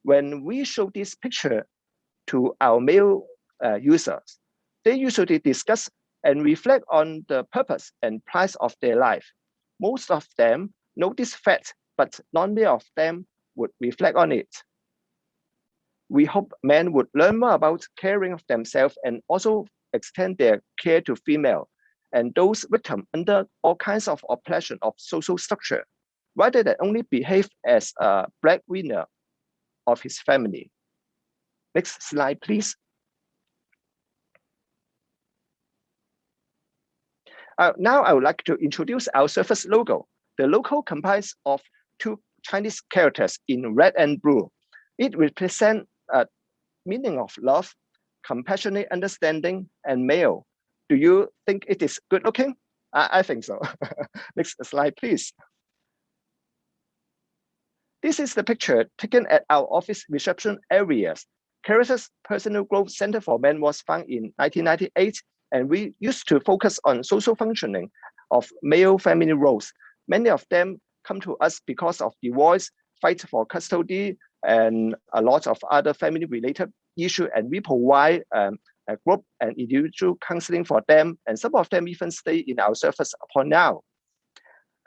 When we show this picture to our male users, they usually discuss and reflect on the purpose and price of their life. Most of them know this fact, but not many of them would reflect on it. We hope men would learn more about caring of themselves and also extend their care to female and those victims under all kinds of oppression of social structure, rather than only behave as a breadwinner of his family. Next slide, please. Now I would like to introduce our service logo. The logo comprises of two Chinese characters in red and blue. It represents a meaning of love, compassionate understanding, and male. Do you think it is good looking? I think so. Next slide, please. This is the picture taken at our office reception areas. Caritas Personal Growth Center for Men was founded in 1998, and we used to focus on social functioning of male family roles. Many of them come to us because of divorce, fight for custody, and a lot of other family-related issues, and we provide a group and individual counseling for them, and some of them even stay in our service upon now.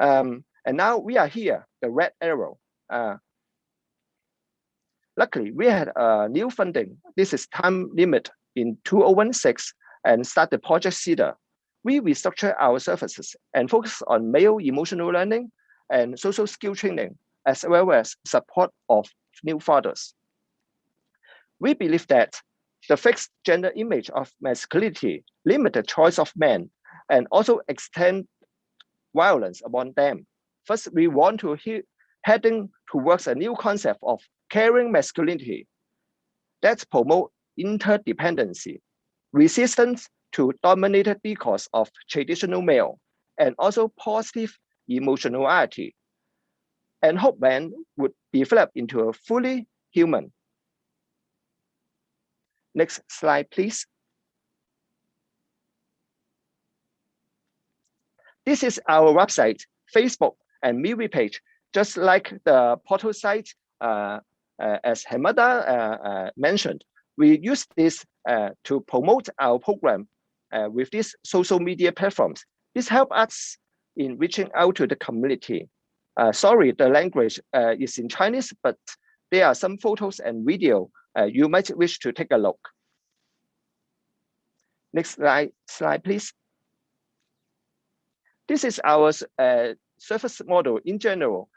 And now we are here, the red arrow. Luckily, we had a new funding. This is time limit in 2016 and start the project Cedar. We restructure our services and focus on male emotional learning and social skill training, as well as support of new fathers. We believe that the fixed gender image of masculinity limit the choice of men and also extend violence upon them. First, we want to heading towards a new concept of caring masculinity that promote interdependency, resistance to dominated because of traditional male, and also positive emotionality, and hope men would develop into a fully human. Next slide, please. This is our website, Facebook, and MeWe page. Just like the portal site, as Hamada mentioned, we use this to promote our program with these social media platforms. This helps us in reaching out to the community. Sorry, the language is in Chinese, but there are some photos and video you might wish to take a look. Next slide, please. This is our service model in general.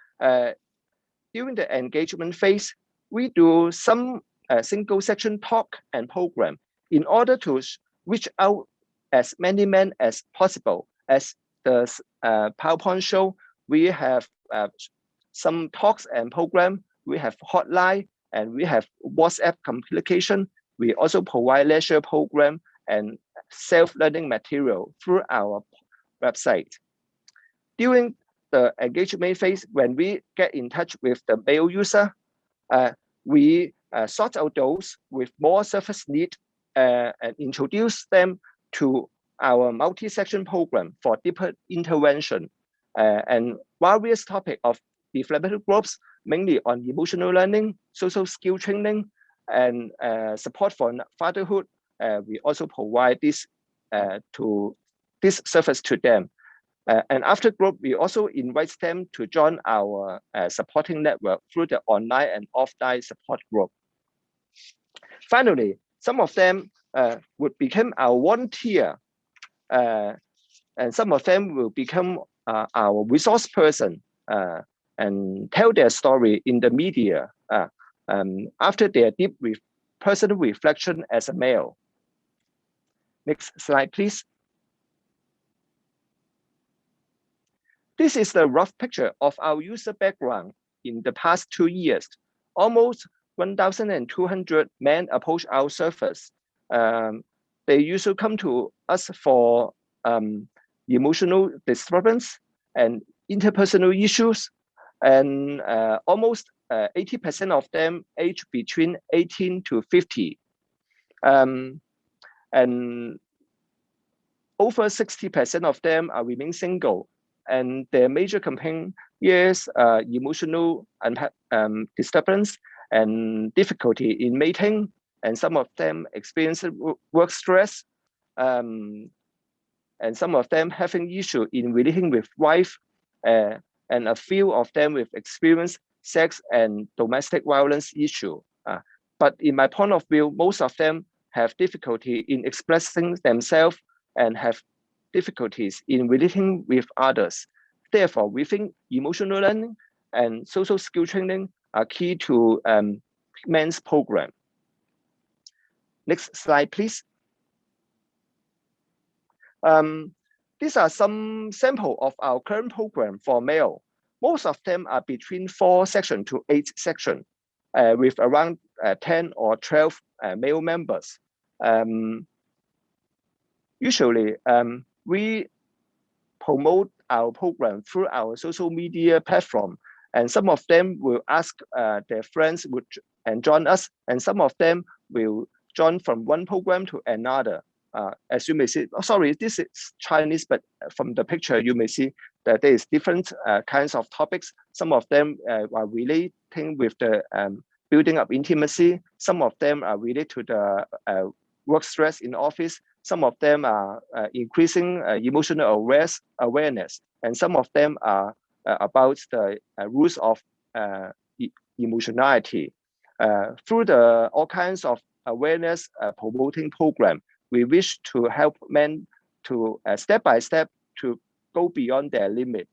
During the engagement phase, we do some single section talk and program in order to reach out as many men as possible. As the PowerPoint show, we have some talks and program. We have hotline and we have WhatsApp communication. We also provide leisure program and self-learning material through our website. During the engagement phase, when we get in touch with the male user, we sort out those with more surface need and introduce them to our multi-section program for deeper intervention and various topics of developmental groups, mainly on emotional learning, social skill training, and support for fatherhood. We also provide this service to them. And after group, we also invite them to join our supporting network through the online and offline support group. Finally, some of them would become our volunteer, and some of them will become our resource person and tell their story in the media after their deep personal reflection as a male. Next slide, please. This is the rough picture of our user background in the past 2 years. Almost 1,200 men approach our service. They usually come to us for emotional disturbance and interpersonal issues, and almost 80% of them age between 18 to 50. And over 60% of them remain single, and their major complaint is emotional disturbance and difficulty in mating, and some of them experience work stress, and some of them having issue in relating with wife, and a few of them with experience sex and domestic violence issue. But in my point of view, most of them have difficulty in expressing themselves and have difficulties in relating with others. Therefore, we think emotional learning and social skill training are key to men's program. Next slide, please. These are some sample of our current program for male. Most of them are between 4 sections to 8 sections, with around 10 or 12 male members. Usually, we promote our program through our social media platform, and some of them will ask their friends and join us, and some of them will join from one program to another. As you may see, sorry, this is Chinese, but from the picture you may see that there is different kinds of topics. Some of them are relating with the building up intimacy. Some of them are related to the work stress in office. Some of them are increasing emotional awareness, and some of them are about the rules of emotionality. Through all kinds of awareness promoting program, we wish to help men to step by step to go beyond their limit.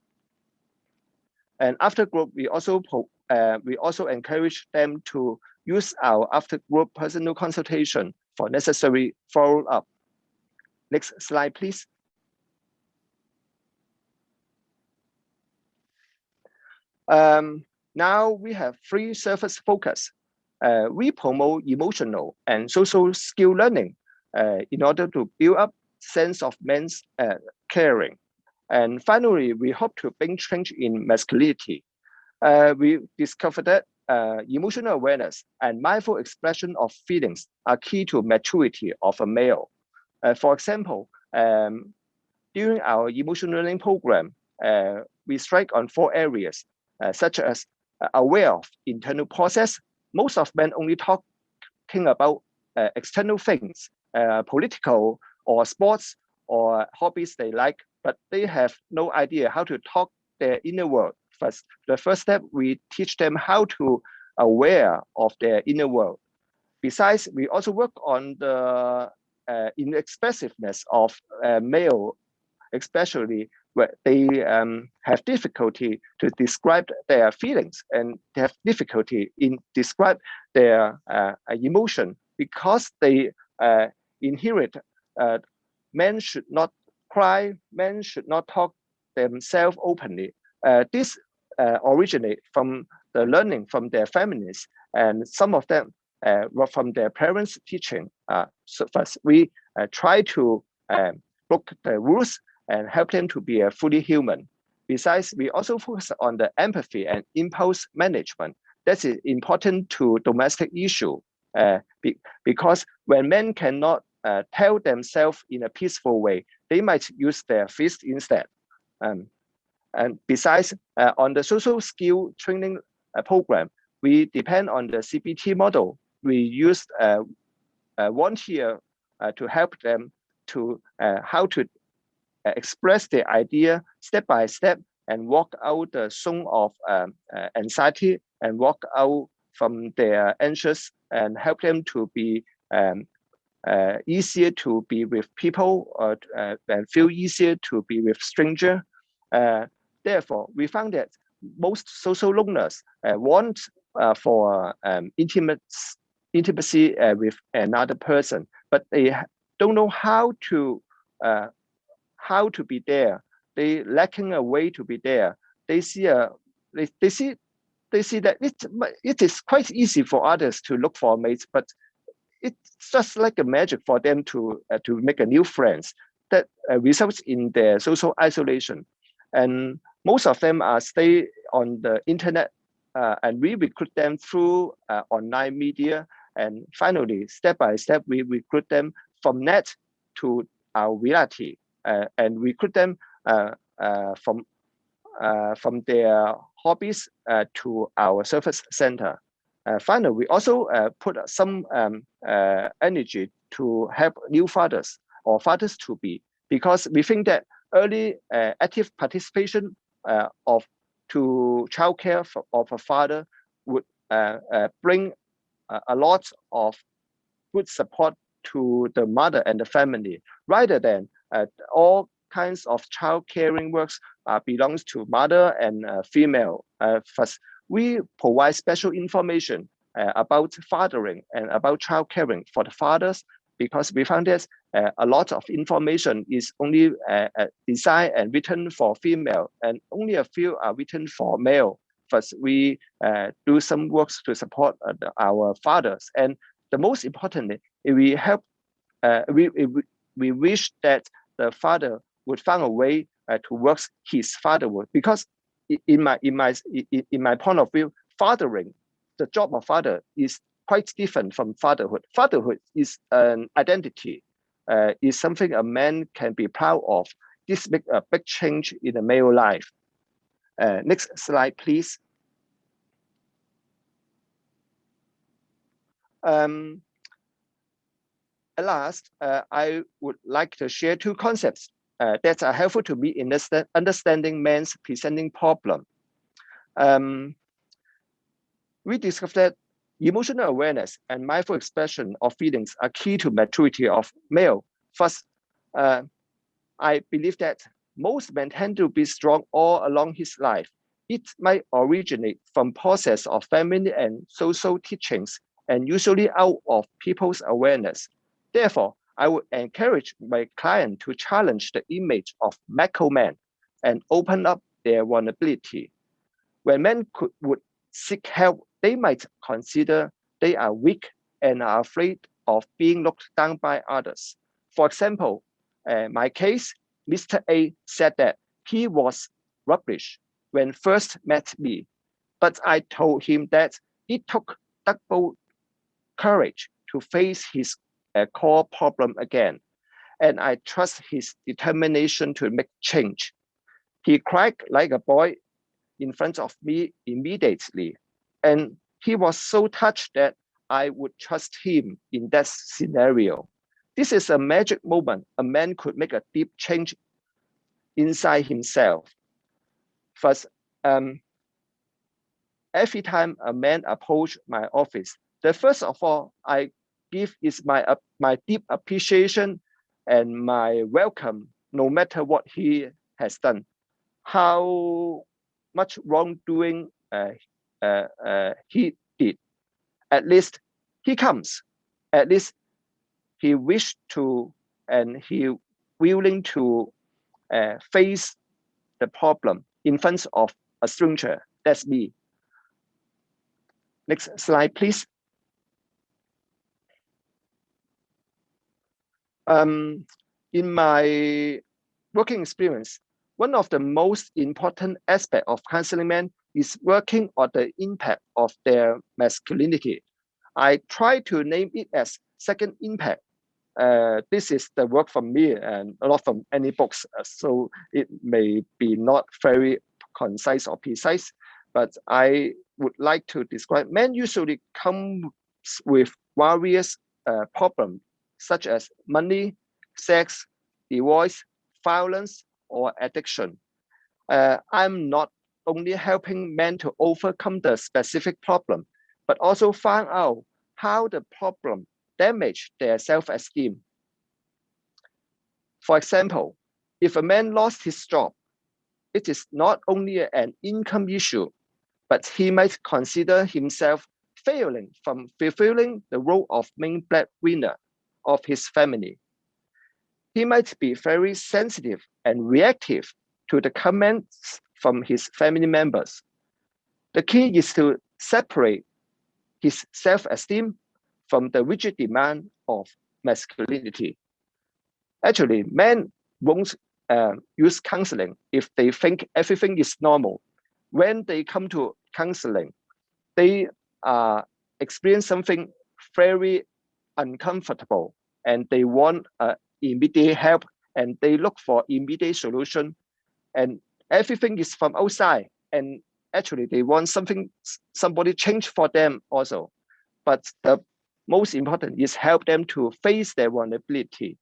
And after group, we also encourage them to use our after group personal consultation for necessary follow-up. Next slide, please. Now we have 3 service focus. We promote emotional and social skill learning in order to build up sense of men's caring. And finally, we hope to bring change in masculinity. We discovered that emotional awareness and mindful expression of feelings are key to maturity of a male. For example, during our emotional learning program, we strike on 4 areas, such as aware of internal process. Most of men only talking about external things, political or sports or hobbies they like, but they have no idea how to talk their inner world. First, the first step, we teach them how to aware of their inner world. Besides, we also work on the inexpressiveness of male, especially where they have difficulty to describe their feelings, and they have difficulty in describe their emotion, because they inherit men should not cry, men should not talk themselves openly. This originate from the learning from their families, and some of them were from their parents' teaching. So first, we try to book the rules and help them to be a fully human. Besides, we also focus on the empathy and impulse management. That's important to domestic issue because when men cannot tell themselves in a peaceful way, they might use their fist instead. And besides, on the social skill training program, we depend on the CBT model. We use volunteer to help them to how to express their idea step by step and walk out the zone of anxiety and walk out from their anxious and help them to be easier to be with people and feel easier to be with stranger. Therefore, we found that most social loners want for intimacy with another person, but they don't know how to be there. They lacking a way to be there. They see that it is quite easy for others to look for mates, but it's just like a magic for them to make a new friends that results in their social isolation. And most of them are stay on the internet, and we recruit them through online media. And finally, step by step, we recruit them from net to our reality, and recruit them from their hobbies to our service center. Finally, we also put some energy to help new fathers or fathers to be, because we think that early active participation to childcare of a father would bring a lot of good support to the mother and the family, rather than all kinds of child caring works belongs to mother and female. First, we provide special information about fathering and about child caring for the fathers, because we found that a lot of information is only designed and written for female, and only a few are written for male. First, we do some works to support our fathers, and the most importantly, we help. We wish that the father would find a way to work his fatherhood, because in my point of view, fathering, the job of father is quite different from fatherhood. Fatherhood is an identity, is something a man can be proud of. This makes a big change in the male life. Next slide, please. At last, I would like to share two concepts that are helpful to me in understanding men's presenting problem. We discovered that emotional awareness and mindful expression of feelings are key to maturity of male. First, I believe that most men tend to be strong all along his life. It might originate from process of family and social teachings, and usually out of people's awareness. Therefore, I would encourage my client to challenge the image of macho men and open up their vulnerability. When men would seek help, they might consider they are weak and are afraid of being looked down by others. For example, my case, Mr. A said that he was rubbish when first met me, but I told him that it took double courage to face his core problem again, and I trust his determination to make change. He cried like a boy in front of me immediately, and he was so touched that I would trust him in that scenario. This is a magic moment. A man could make a deep change inside himself. First, every time a man approaches my office, the first of all I give is my deep appreciation and my welcome, no matter what he has done, how much wrongdoing he did. At least he comes. At least he wished to, and he willing to face the problem in front of a stranger. That's me. Next slide, please. In my working experience, one of the most important aspects of counseling men is working on the impact of their masculinity. I try to name it as second impact. This is the work from me and not from any books, so it may be not very concise or precise, but I would like to describe men usually come with various problems such as money, sex, divorce, violence, or addiction. I'm not only helping men to overcome the specific problem, but also find out how the problem damage their self-esteem. For example, if a man lost his job, it is not only an income issue, but he might consider himself failing from fulfilling the role of main breadwinner of his family. He might be very sensitive and reactive to the comments from his family members. The key is to separate his self-esteem from the rigid demand of masculinity. Actually, men won't use counseling if they think everything is normal. When they come to counseling, they experience something very uncomfortable and they want immediate help and they look for immediate solution, and everything is from outside, and actually they want somebody change for them also. But the most important is help them to face their vulnerability,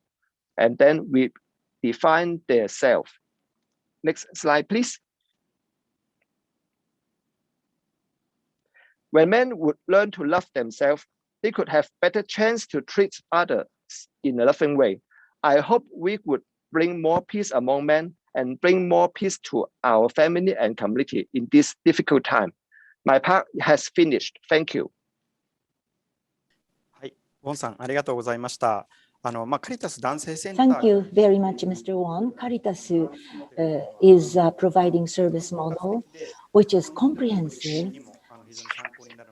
and then we define their self. Next slide, please. When men would learn to love themselves, they could have better chance to treat others in a loving way. I hope we would bring more peace among men and bring more peace to our family and community in this difficult time. My part has finished. Thank you. はい、ウォンさんありがとうございました。カリタス男性センター Thank you very much, Mr. Won. Caritas is providing service model which is comprehensive,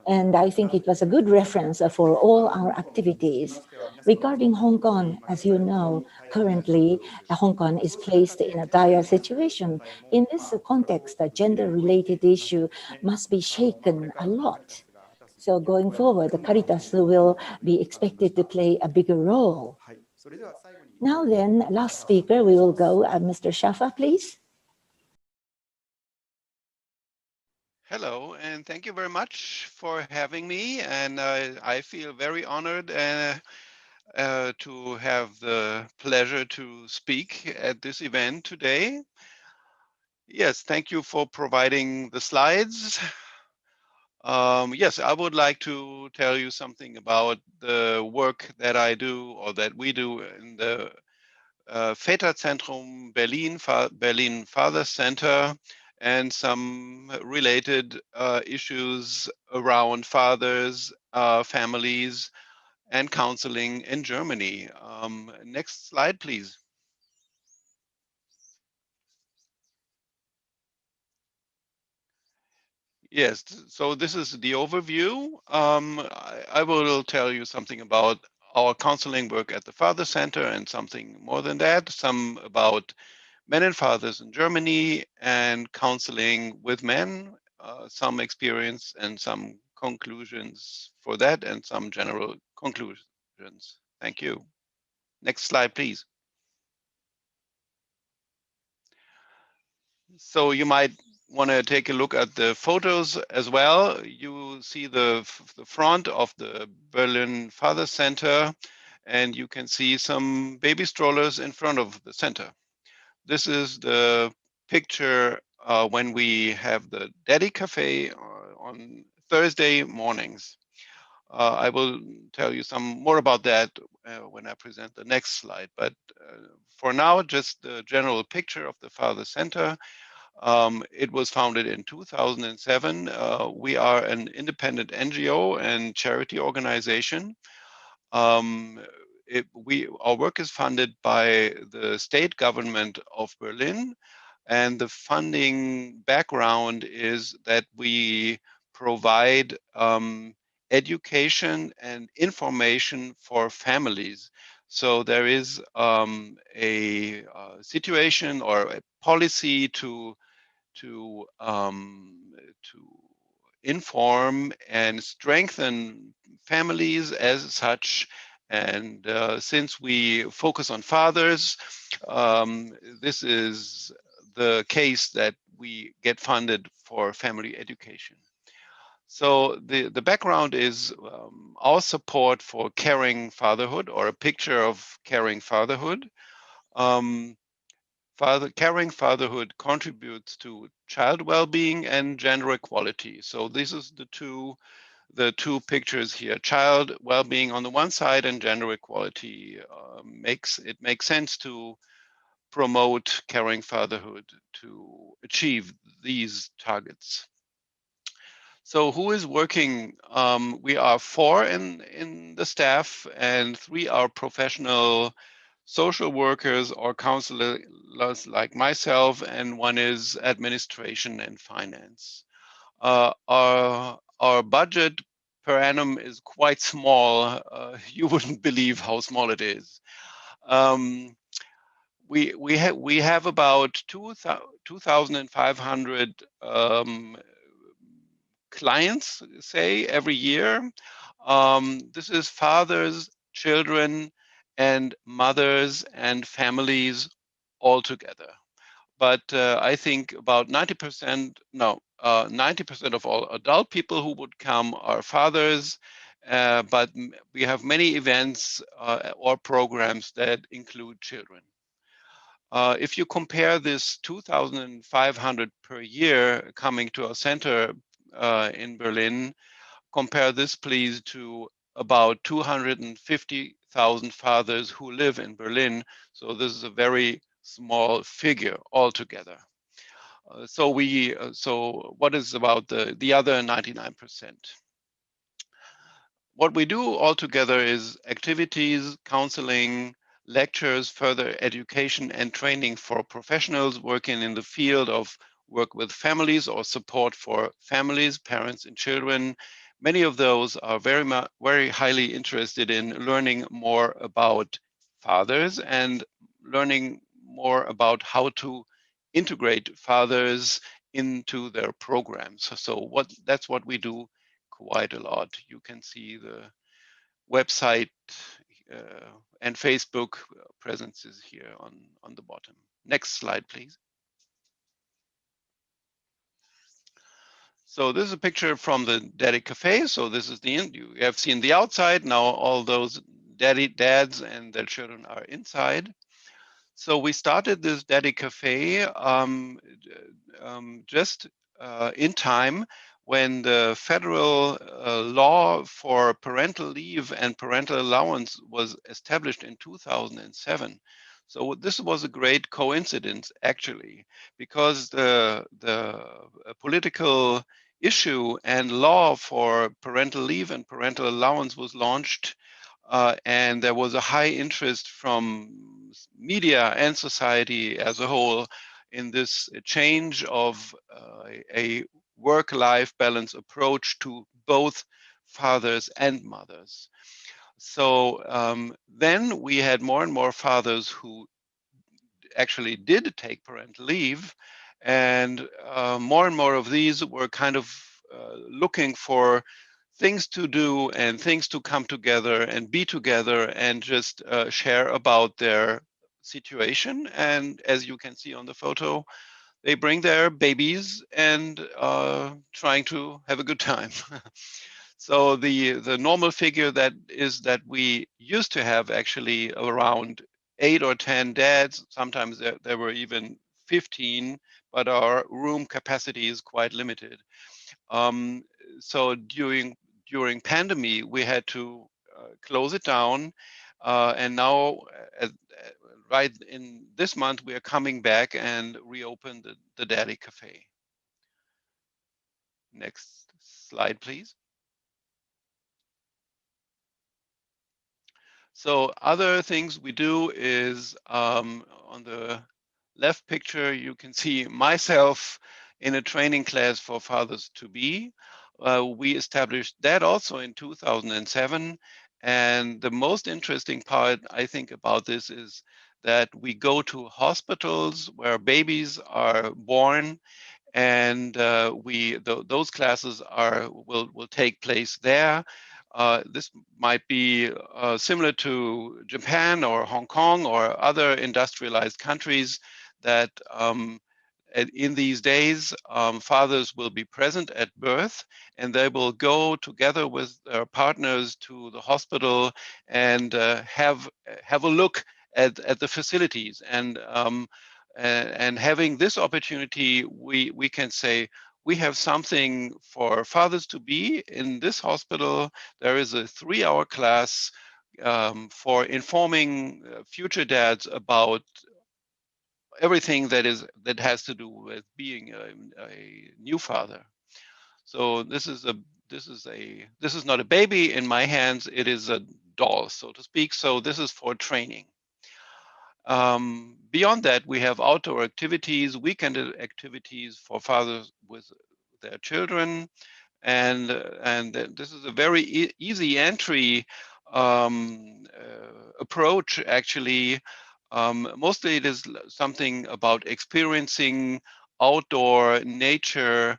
and I think it was a good reference for all our activities. Regarding Hong Kong, as you know, currently Hong Kong is placed in a dire situation. In this context, a gender-related issue must be shaken a lot. So going forward, the Caritas will be expected to play a bigger role. Now then, last speaker, we will go. Mr. Shafa, please. Hello, and thank you very much for having me. And I feel very honored to have the pleasure to speak at this event today. Yes, thank you for providing the slides. Yes, I would like to tell you something about the work that I do or that we do in the Väterzentrum Berlin, Berlin Father Center, and some related issues around fathers, families, and counseling in Germany. Next slide, please. Yes, so this is the overview. I will tell you something about our counseling work at the Father Center and something more than that, some about men and fathers in Germany and counseling with men, some experience and some conclusions for that and some general conclusions. Thank you. Next slide, please. So you might want to take a look at the photos as well. You see the front of the Berlin Father Center, and you can see some baby strollers in front of the center. This is the picture when we have the Daddy Cafe on Thursday mornings. I will tell you some more about that when I present the next slide. But for now, just the general picture of the Father Center. It was founded in 2007. We are an independent NGO and charity organization. Our work is funded by the state government of Berlin, and the funding background is that we provide education and information for families. So there is a situation or a policy to to inform and strengthen families as such. And since we focus on fathers, this is the case that we get funded for family education. So the background is our support for caring fatherhood, or a picture of caring fatherhood. Caring fatherhood contributes to child well-being and gender equality. So this is the two pictures here. Child well-being on the one side and gender equality. Makes sense to promote caring fatherhood to achieve these targets. So who is working? We are 4 in the staff, and 3 are professional social workers or counselors like myself, and 1 is administration and finance. Our budget per annum is quite small. You wouldn't believe how small it is. We have about 2,500 clients, say, every year. This is fathers, children, and mothers and families all together. But I think about 90% of all adult people who would come are fathers, but we have many events or programs that include children. If you compare this 2,500 per year coming to our center in Berlin, compare this please to about 250,000 fathers who live in Berlin. So this is a very small figure altogether. So what is about the other 99%? What we do altogether is activities, counseling, lectures, further education and training for professionals working in the field of work with families or support for families, parents and children. Many of those are very highly interested in learning more about fathers and learning more about how to integrate fathers into their programs. So that's what we do quite a lot. You can see the website and Facebook presence is here on the bottom. Next slide, please. So this is a picture from the Daddy Cafe. So this is the end. You have seen the outside. Now all those dads and their children are inside. So we started this Daddy Cafe just in time when the federal law for parental leave and parental allowance was established in 2007. So this was a great coincidence, actually, because the political issue and law for parental leave and parental allowance was launched, and there was a high interest from media and society as a whole in this change of a work-life balance approach to both fathers and mothers. So then we had more and more fathers who actually did take parental leave, and more of these were kind of looking for things to do and things to come together and be together and just share about their situation. And as you can see on the photo, they bring their babies and trying to have a good time. So the normal figure that we used to have actually around 8 or 10 dads. Sometimes there were even 15, but our room capacity is quite limited. So during pandemic, we had to close it down, and now right in this month we are coming back and reopen the Daddy Cafe. Next slide, please. So other things we do is on the left picture, you can see myself in a training class for fathers to be. We established that also in 2007. And the most interesting part, I think, about this is that we go to hospitals where babies are born, and those classes will take place there. This might be similar to Japan or Hong Kong or other industrialized countries that in these days, fathers will be present at birth, and they will go together with their partners to the hospital and have a look at the facilities. And having this opportunity, we can say we have something for fathers to be in this hospital. There is a 3-hour class for informing future dads about everything that has to do with being a new father. So this is not a baby in my hands. It is a doll, so to speak. So this is for training. Beyond that, we have outdoor activities, weekend activities for fathers with their children, and this is a very easy entry approach, actually. Mostly it is something about experiencing outdoor nature,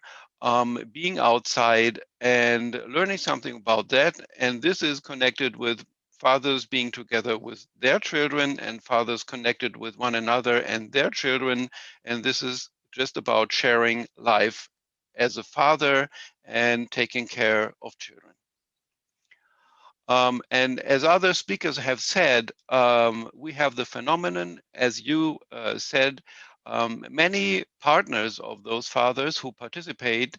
being outside and learning something about that. And this is connected with fathers being together with their children and fathers connected with one another and their children. And this is just about sharing life as a father and taking care of children. And as other speakers have said, we have the phenomenon, as you said, many partners of those fathers who participate,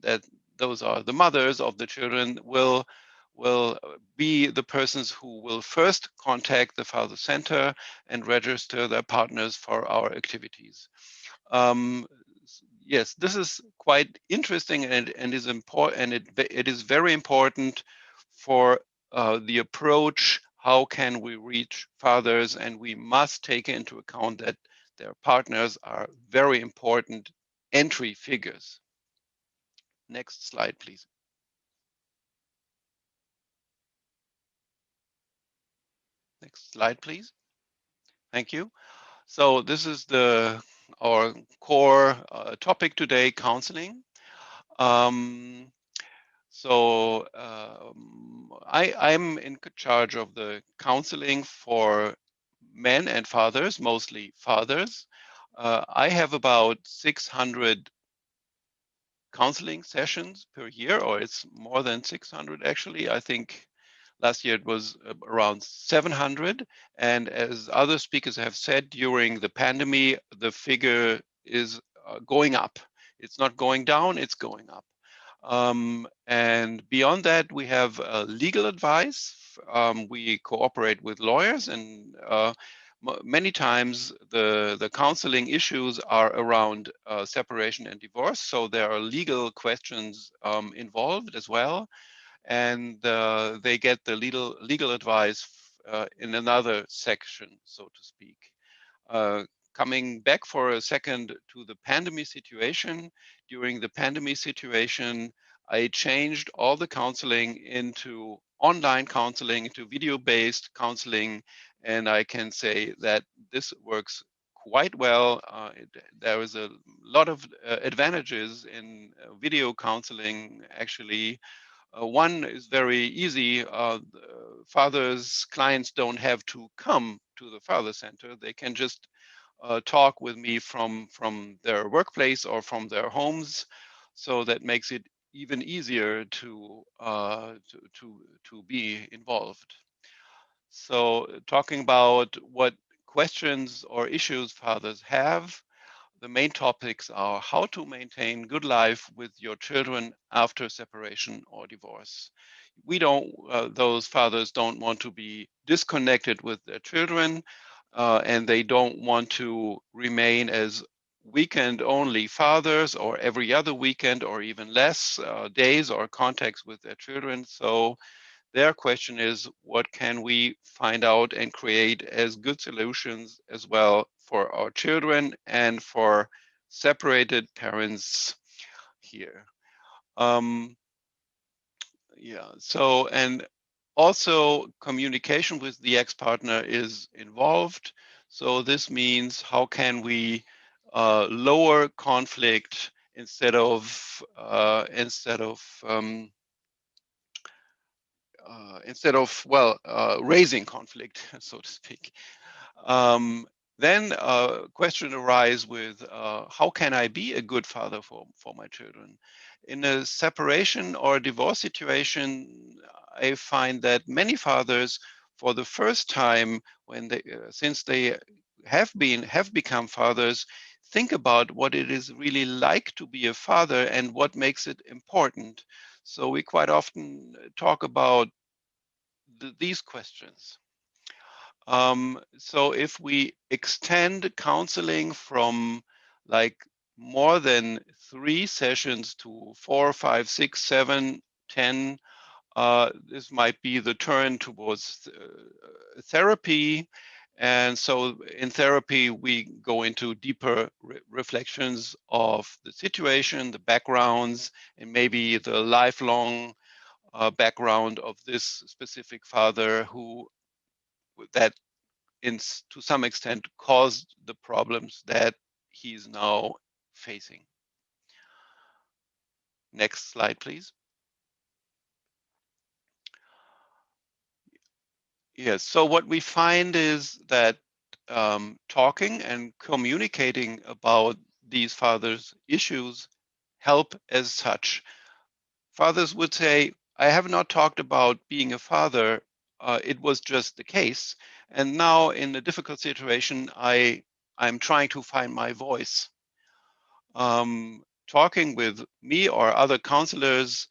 that those are the mothers of the children, will be the persons who will first contact the father center and register their partners for our activities. Yes, this is quite interesting and is important, and it is very important for the approach. How can we reach fathers? And we must take into account that their partners are very important entry figures. Next slide, please. Next slide, please. Thank you. So this is our core topic today, counseling. So I'm in charge of the counseling for men and fathers, mostly fathers. I have about 600 counseling sessions per year, or it's more than 600 actually. I think last year it was around 700. And as other speakers have said, during the pandemic, the figure is going up. It's not going down, it's going up. And beyond that, we have legal advice. We cooperate with lawyers, and many times the counseling issues are around separation and divorce. So there are legal questions involved as well. And they get the legal advice in another section, so to speak. Coming back for a second to the pandemic situation, during the pandemic situation, I changed all the counseling into online counseling, into video-based counseling, and I can say that this works quite well. There is a lot of advantages in video counseling, actually. One is very easy. Fathers, clients don't have to come to the father center. They can just talk with me from their workplace or from their homes. So that makes it even easier to be involved. So talking about what questions or issues fathers have, the main topics are how to maintain good life with your children after separation or divorce. Those fathers don't want to be disconnected with their children, and they don't want to remain as weekend only fathers or every other weekend or even less days or contacts with their children. So their question is, what can we find out and create as good solutions as well for our children and for separated parents here? Yeah, so, and also communication with the ex-partner is involved. So this means how can we lower conflict instead of raising conflict, so to speak. Then question arise with how can I be a good father for my children? In a separation or divorce situation, I find that many fathers, for the first time, when they since they have become fathers, think about what it is really like to be a father and what makes it important. So we quite often talk about these questions. So if we extend counseling from like more than 3 sessions to 4, 5, 6, 7, 10, this might be the turn towards therapy. And so in therapy, we go into deeper reflections of the situation, the backgrounds, and maybe the lifelong background of this specific father that to some extent caused the problems that he's now facing. Next slide, please. Yes, so what we find is that talking and communicating about these fathers' issues help as such. Fathers would say, I have not talked about being a father. It was just the case. And now in a difficult situation, I'm trying to find my voice. Talking with me or other counselors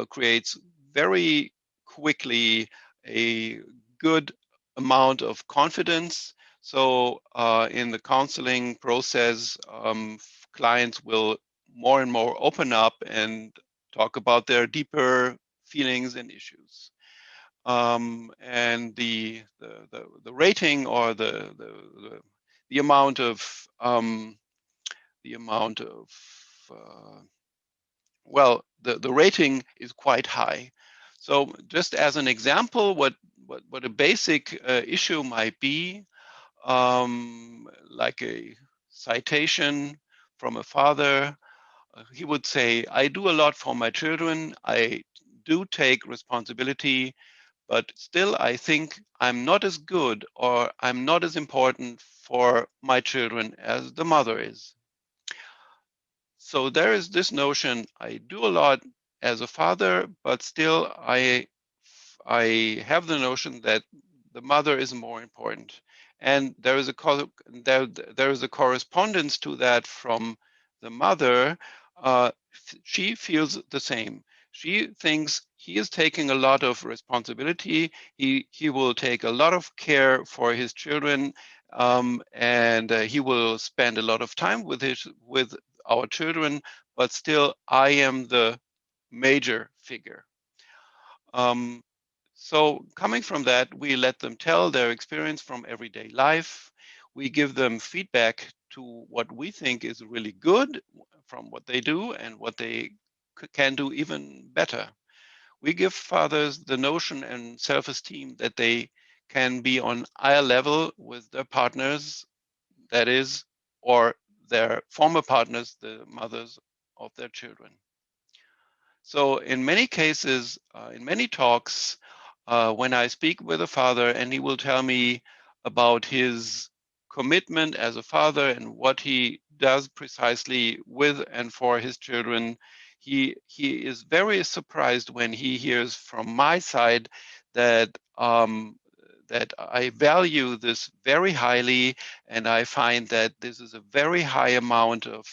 creates very quickly a good amount of confidence. So in the counseling process, clients will more and more open up and talk about their deeper feelings and issues. And the rating or the amount of the rating is quite high. So just as an example, what a basic issue might be, like a citation from a father, he would say, I do a lot for my children, I do take responsibility, but still I think I'm not as good or I'm not as important for my children as the mother is. So there is this notion, I do a lot as a father, but still I have the notion that the mother is more important. And there is a correspondence to that from the mother. She feels the same. She thinks he is taking a lot of responsibility. He will take a lot of care for his children, and he will spend a lot of time with our children, but still I am the major figure. So coming from that, we let them tell their experience from everyday life. We give them feedback to what we think is really good from what they do and what they can do even better. We give fathers the notion and self-esteem that they can be on eye level with their partners, that is, or their former partners, the mothers of their children. So in many cases, in many talks, when I speak with a father and he will tell me about his commitment as a father and what he does precisely with and for his children, he is very surprised when he hears from my side that that I value this very highly, and I find that this is a very high amount of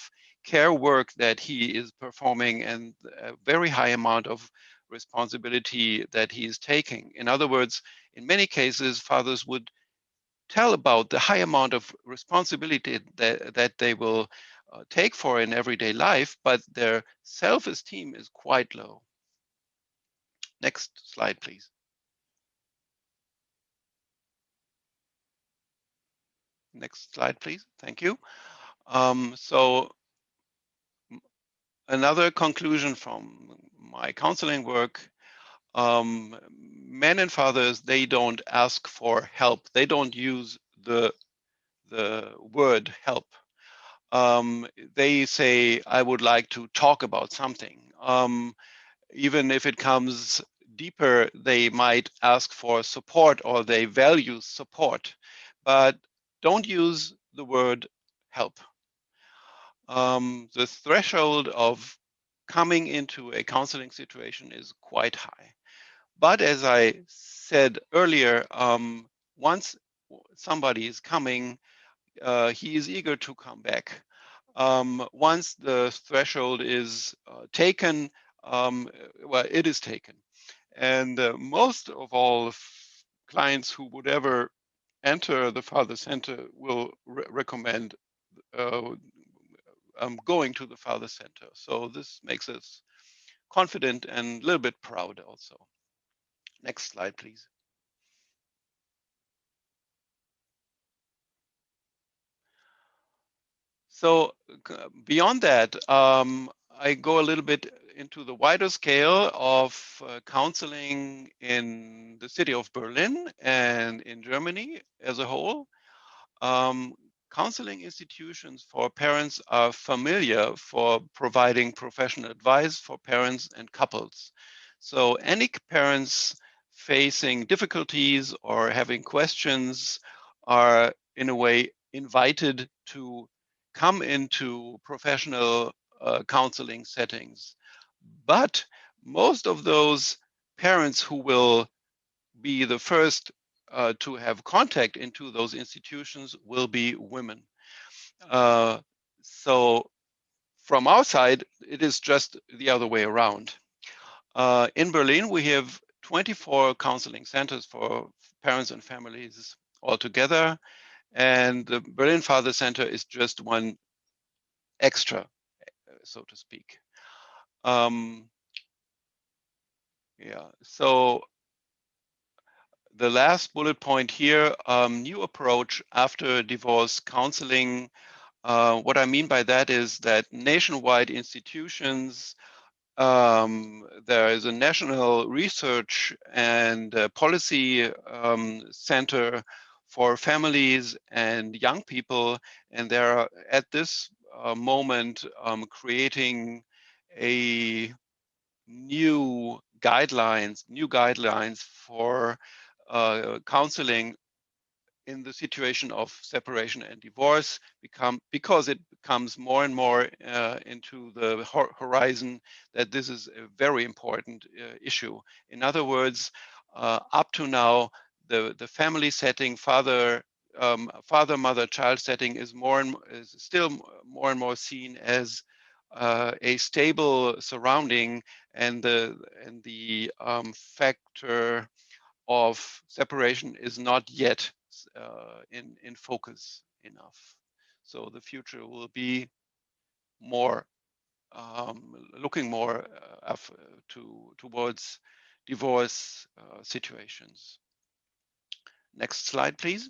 care work that he is performing and a very high amount of responsibility that he is taking. In other words, in many cases, fathers would tell about the high amount of responsibility that they will take for in everyday life, but their self-esteem is quite low. Next slide, please. Next slide, please. Thank you. So another conclusion from my counseling work, men and fathers, they don't ask for help. They don't use the word help. they say, I would like to talk about something. Even if it comes deeper, they might ask for support or they value support, but don't use the word help. The threshold of coming into a counseling situation is quite high. But as I said earlier, once somebody is coming, he is eager to come back. Once the threshold is taken, well, it is taken. And most of all clients who would ever enter the Father Center will recommend going to the Father Center. So this makes us confident and a little bit proud also. Next slide, please. So beyond that, I go a little bit into the wider scale of counseling in the city of Berlin and in Germany as a whole. Counseling institutions for parents are familiar for providing professional advice for parents and couples. So any parents facing difficulties or having questions are in a way invited to come into professional counseling settings. But most of those parents who will be the first to have contact into those institutions will be women. So from our side, it is just the other way around. In Berlin, we have 24 counseling centers for parents and families altogether. And the Berlin Father Center is just one extra, so to speak. Yeah, so the last bullet point here, new approach after divorce counseling. What I mean by that is that nationwide institutions, there is a national research and policy center for families and young people, and they are at this moment creating a new guidelines for counseling in the situation of separation and divorce, because it becomes more and more into the horizon that this is a very important issue. In other words, up to now, the family setting, father, mother, child setting is still more and more seen as a stable surrounding, and the factor of separation is not yet in focus enough. So the future will be more looking more towards divorce situations. Next slide, please.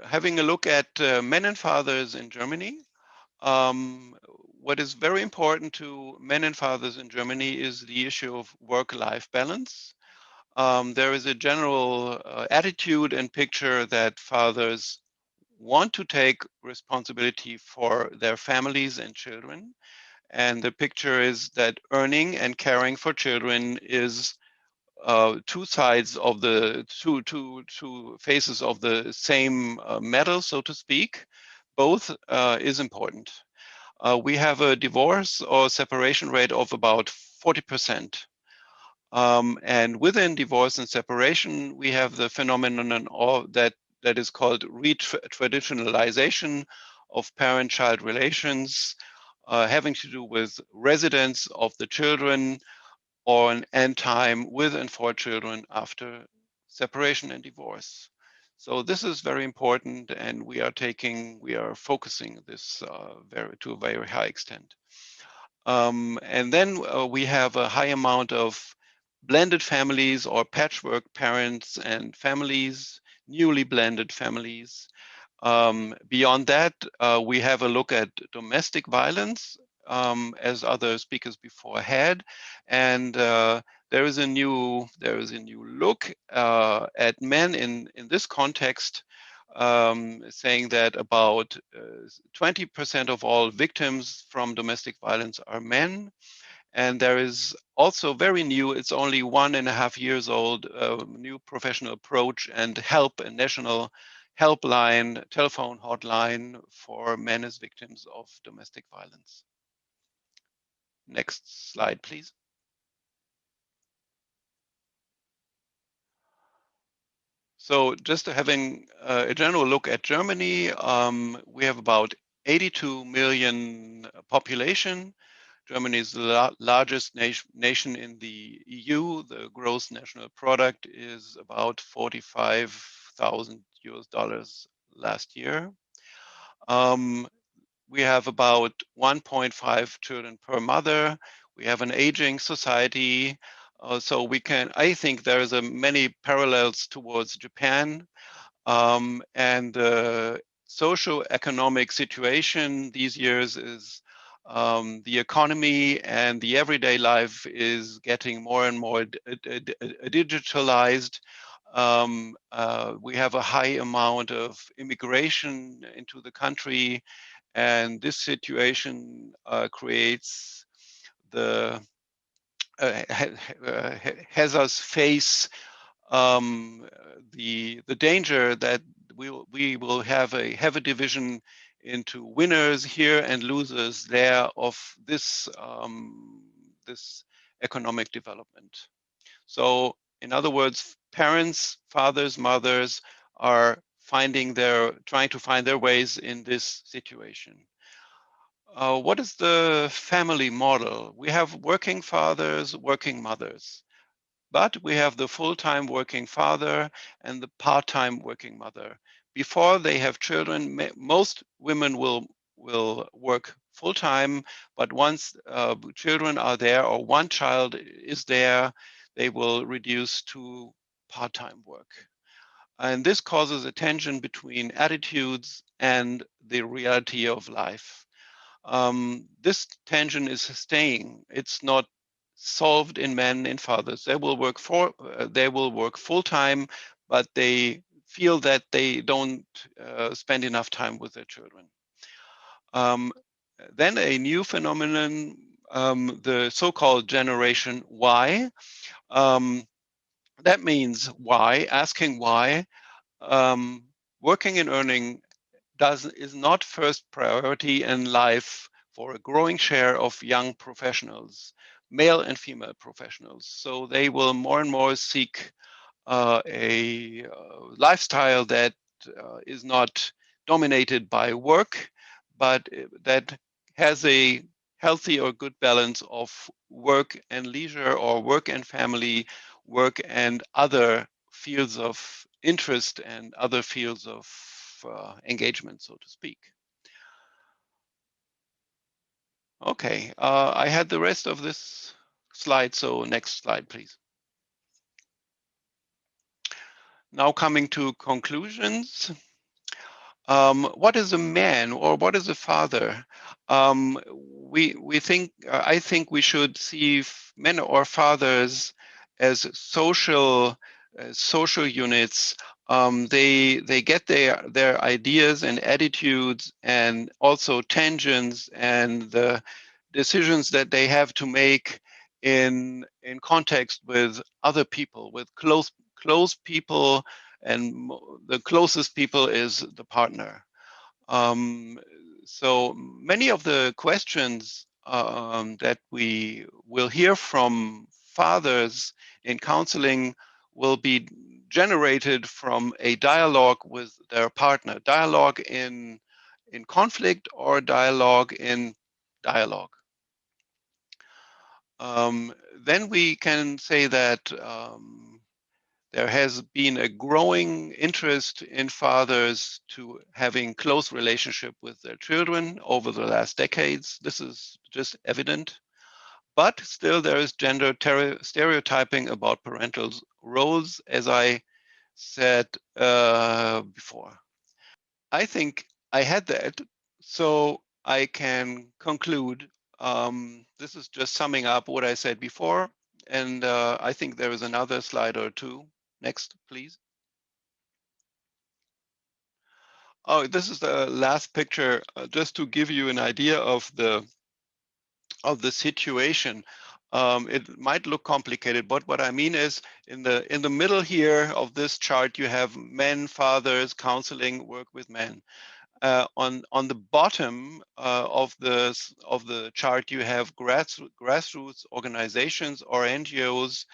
Having a look at men and fathers in Germany. What is very important to men and fathers in Germany is the issue of work-life balance. There is a general attitude and picture that fathers want to take responsibility for their families and children. And the picture is that earning and caring for children is two sides of the two faces of the same medal, so to speak. Both is important. We have a divorce or separation rate of about 40%. And within divorce and separation, we have the phenomenon that is called re-traditionalization of parent-child relations, having to do with residence of the children or an end time with and for children after separation and divorce. So this is very important, and we are focusing this to a very high extent. And then we have a high amount of blended families or patchwork parents and families, newly blended families. Beyond that, we have a look at domestic violence, as other speakers before had, and there is a new look at men in this context. saying that about 20% of all victims from domestic violence are men. And there is also very new, it's only 1.5 years old, new professional approach and help, a national helpline, telephone hotline for men as victims of domestic violence. Next slide, please. So just having a general look at Germany, we have about 82 million population. Germany is the largest nation in the EU. The gross national product is about 45,000 US dollars last year. We have about 1.5 children per mother. We have an aging society. So we can, I think there is many parallels towards Japan. And the socio-economic situation these years is the economy and the everyday life is getting more and more digitalized. We have a high amount of immigration into the country, and this situation creates has us face the danger that we will have a heavy division into winners here and losers there of this this economic development. So in other words, parents, fathers, mothers are trying to find their ways in this situation. What is the family model? We have working fathers, working mothers. But we have the full-time working father and the part-time working mother. Before they have children, most women will work full-time, but once children are there or one child is there, they will reduce to part-time work. And this causes a tension between attitudes and the reality of life. This tension is staying. It's not solved in men and fathers. They will work full time, but they feel that they don't spend enough time with their children. Then a new phenomenon, the so-called Generation Y. That means why, asking why. Working and earning is not first priority in life for a growing share of young professionals, male and female professionals. So they will more and more seek a lifestyle that is not dominated by work, but that has a healthy or good balance of work and leisure, or work and family, work and other fields of interest and other fields of engagement, so to speak. Okay, I had the rest of this slide, so next slide, please. Now coming to conclusions. What is a man, or what is a father? I think we should see men or fathers as social units. They get their ideas and attitudes and also tensions and the decisions that they have to make in context with other people, with close people, and the closest people is the partner. So many of the questions that we will hear from fathers in counseling will be generated from a dialogue with their partner, dialogue in conflict or dialogue in dialogue. Then we can say that there has been a growing interest in fathers to having close relationship with their children over the last decades. This is just evident. But still there is gender stereotyping about parental roles, as I said before. I think I had that, so I can conclude. This is just summing up what I said before. And I think there is another slide or two. Next, please. Oh, this is the last picture, just to give you an idea of the situation. It might look complicated, but what I mean is in the middle here of this chart, you have men, fathers, counseling, work with men. On the bottom of the chart, you have grassroots organizations or NGOs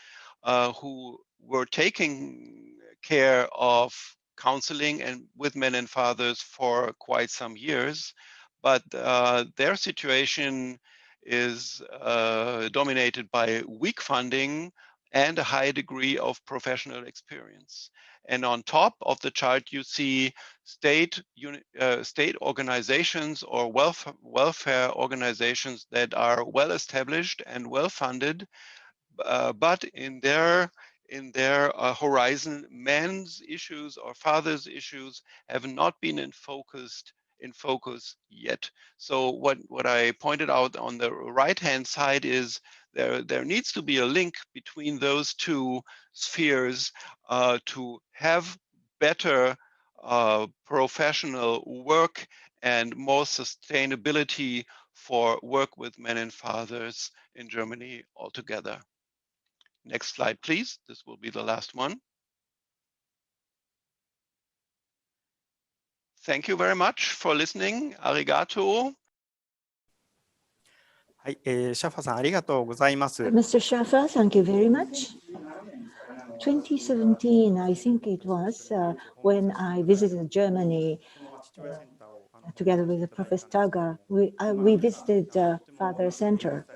who were taking care of counseling and with men and fathers for quite some years, but their situation is dominated by weak funding and a high degree of professional experience. And on top of the chart, you see state organizations or welfare organizations that are well established and well funded, but in their horizon, men's issues or fathers' issues have not been in focus yet. So what I pointed out on the right-hand side is there needs to be a link between those two spheres to have better professional work and more sustainability for work with men and fathers in Germany altogether. Next slide, please. This will be the last one. Thank you very much for listening. Arigato. はい、シャファさんありがとうございます。 Mr. Schaffer, thank you very much. 2017, I think it was, when I visited Germany together with Professor Taga, we visited the Father Center.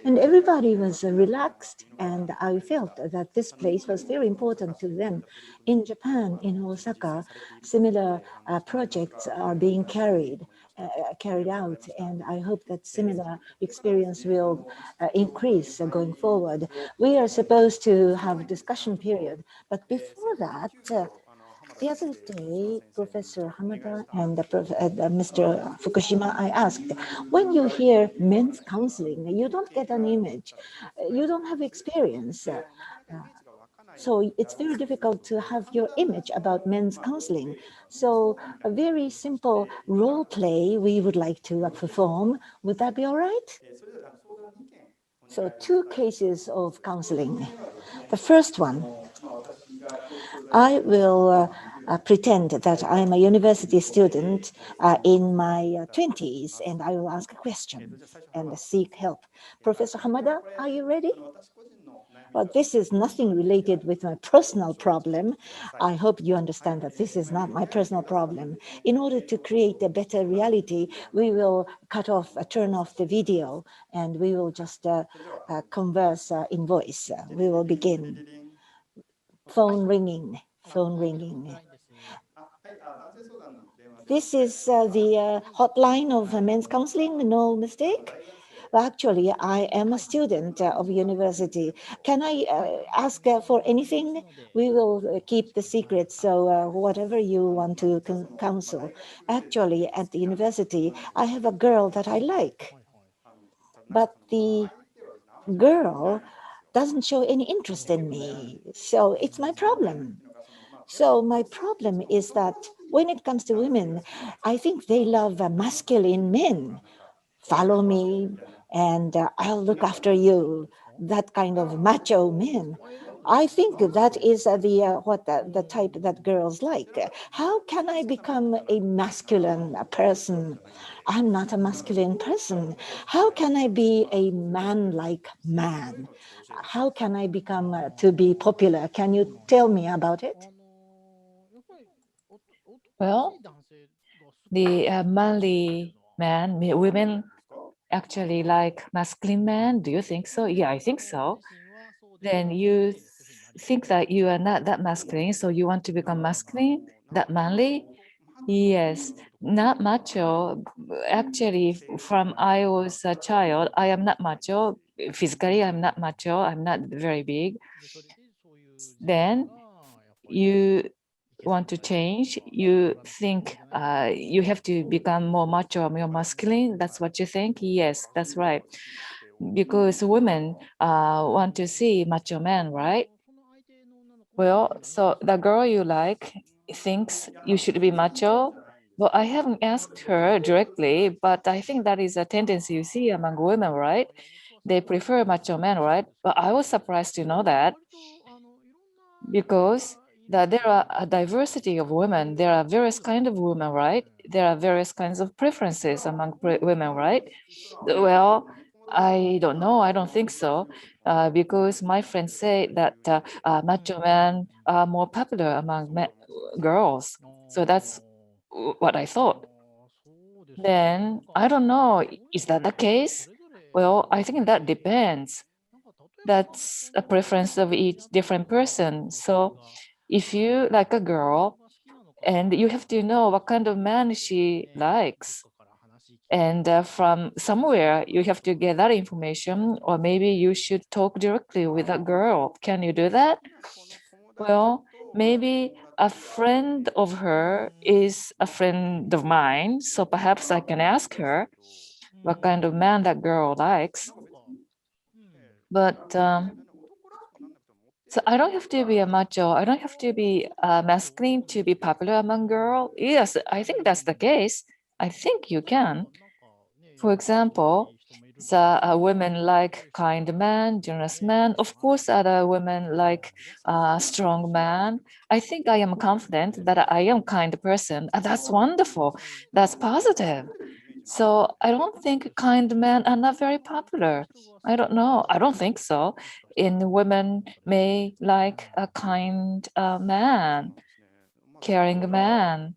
And everybody was relaxed, and I felt that this place was very important to them. In Japan, in Osaka, similar projects are being carried out, and I hope that similar experience will increase going forward. We are supposed to have a discussion period, but before that, the other day, Professor Hamada and Mr. Fukushima, I asked, when you hear men's counseling, you don't get an image, you don't have experience. So it's very difficult to have your image about men's counseling. So a very simple role play we would like to perform. Would that be all right? So 2 cases of counseling. The first one, I will pretend that I'm a university student in my 20s, and I will ask a question and seek help. Professor Hamada, are you ready? Well, this is nothing related with my personal problem. I hope you understand that this is not my personal problem. In order to create a better reality, we will turn off the video, and we will just converse in voice. We will begin. Phone ringing. This is the hotline of men's counseling, no mistake? Well, actually, I am a student of university. Can I ask for anything? We will keep the secret, so whatever you want to counsel. Actually, at the university, I have a girl that I like. But the girl doesn't show any interest in me, so it's my problem. So my problem is that when it comes to women, I think they love masculine men. Follow me and I'll look after you, that kind of macho men. I think that is the type that girls like. How can I become a masculine person? I'm not a masculine person. How can I be a man-like man? How can I become to be popular? Can you tell me about it? Well, the manly man, women actually like masculine men. Do you think so? Yeah, I think so. Then you think that you are not that masculine, so you want to become masculine, that manly? Yes, not macho. Actually, from I was a child, I am not macho. Physically, I'm not macho. I'm not very big. Then you want to change. You think you have to become more macho, more masculine. That's what you think? Yes, that's right. Because women want to see macho men, right? Well, so the girl you like thinks you should be macho, Well, I haven't asked her directly, but I think that is a tendency you see among women, right? They prefer macho men, right? But I was surprised to know that because there are a diversity of women. There are various kinds of women, right? There are various kinds of preferences among women, right? Well, I don't know. I don't think so, because my friends say that macho men are more popular among girls. So that's what I thought. Then I don't know. Is that the case? Well, I think that depends. That's a preference of each different person. So if you like a girl, and you have to know what kind of man she likes. And from somewhere, you have to get that information, or maybe you should talk directly with a girl. Can you do that? Well, maybe a friend of her is a friend of mine, so perhaps I can ask her what kind of man that girl likes. But so I don't have to be a macho. I don't have to be masculine to be popular among girls. Yes, I think that's the case. I think you can. For example, women like kind man, generous man. Of course, other women like strong man. I think I am confident that I am kind person. That's wonderful. That's positive. So I don't think kind men are not very popular. I don't know. I don't think so. In women may like a kind man, caring man.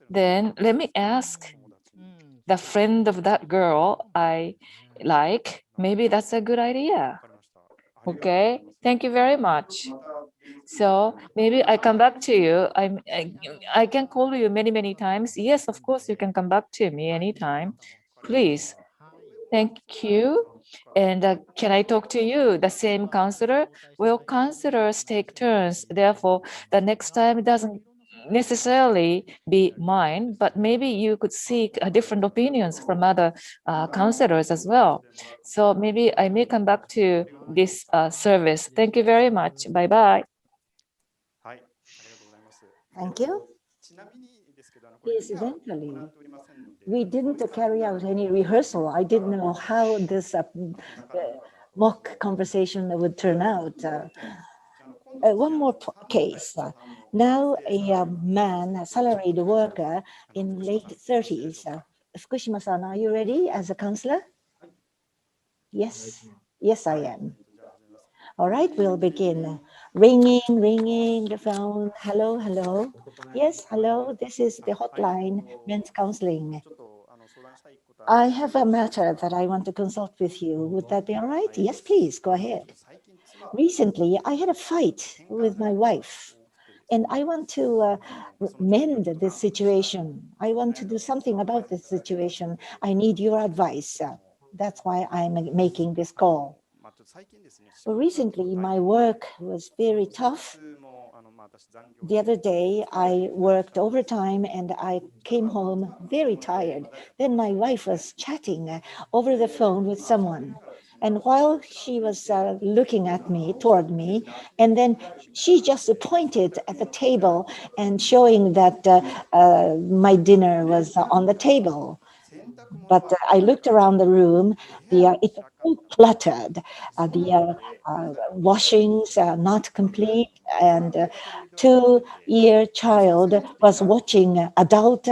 Then let me ask the friend of that girl I like. Maybe that's a good idea. Okay. Thank you very much. So maybe I come back to you. I can call you many, many times. Yes, of course, you can come back to me anytime. Please. Thank you. And can I talk to you, the same counselor? Well, counselors take turns. Therefore, the next time it doesn't necessarily be mine, but maybe you could seek different opinions from other counselors as well. So maybe I may come back to this service. Thank you very much. Bye-bye. Thank you. Incidentally, we didn't carry out any rehearsal. I didn't know how this mock conversation would turn out. One more case. Now a man, a salaried worker in late 30s. Fukushima-san, are you ready as a counselor? Yes, yes, I am. All right, we'll begin. Ringing the phone. Hello, hello. Yes, hello, this is the hotline, men's counseling. I have a matter that I want to consult with you. Would that be all right? Yes, please, go ahead. Recently, I had a fight with my wife, and I want to mend this situation. I want to do something about this situation. I need your advice. That's why I'm making this call. Well, recently, my work was very tough. The other day, I worked overtime and I came home very tired. Then my wife was chatting over the phone with someone. And while she was looking at me, toward me, and then she just pointed at the table and showing that my dinner was on the table. But I looked around the room. It was so cluttered. The washings not complete, and a 2-year child was watching adult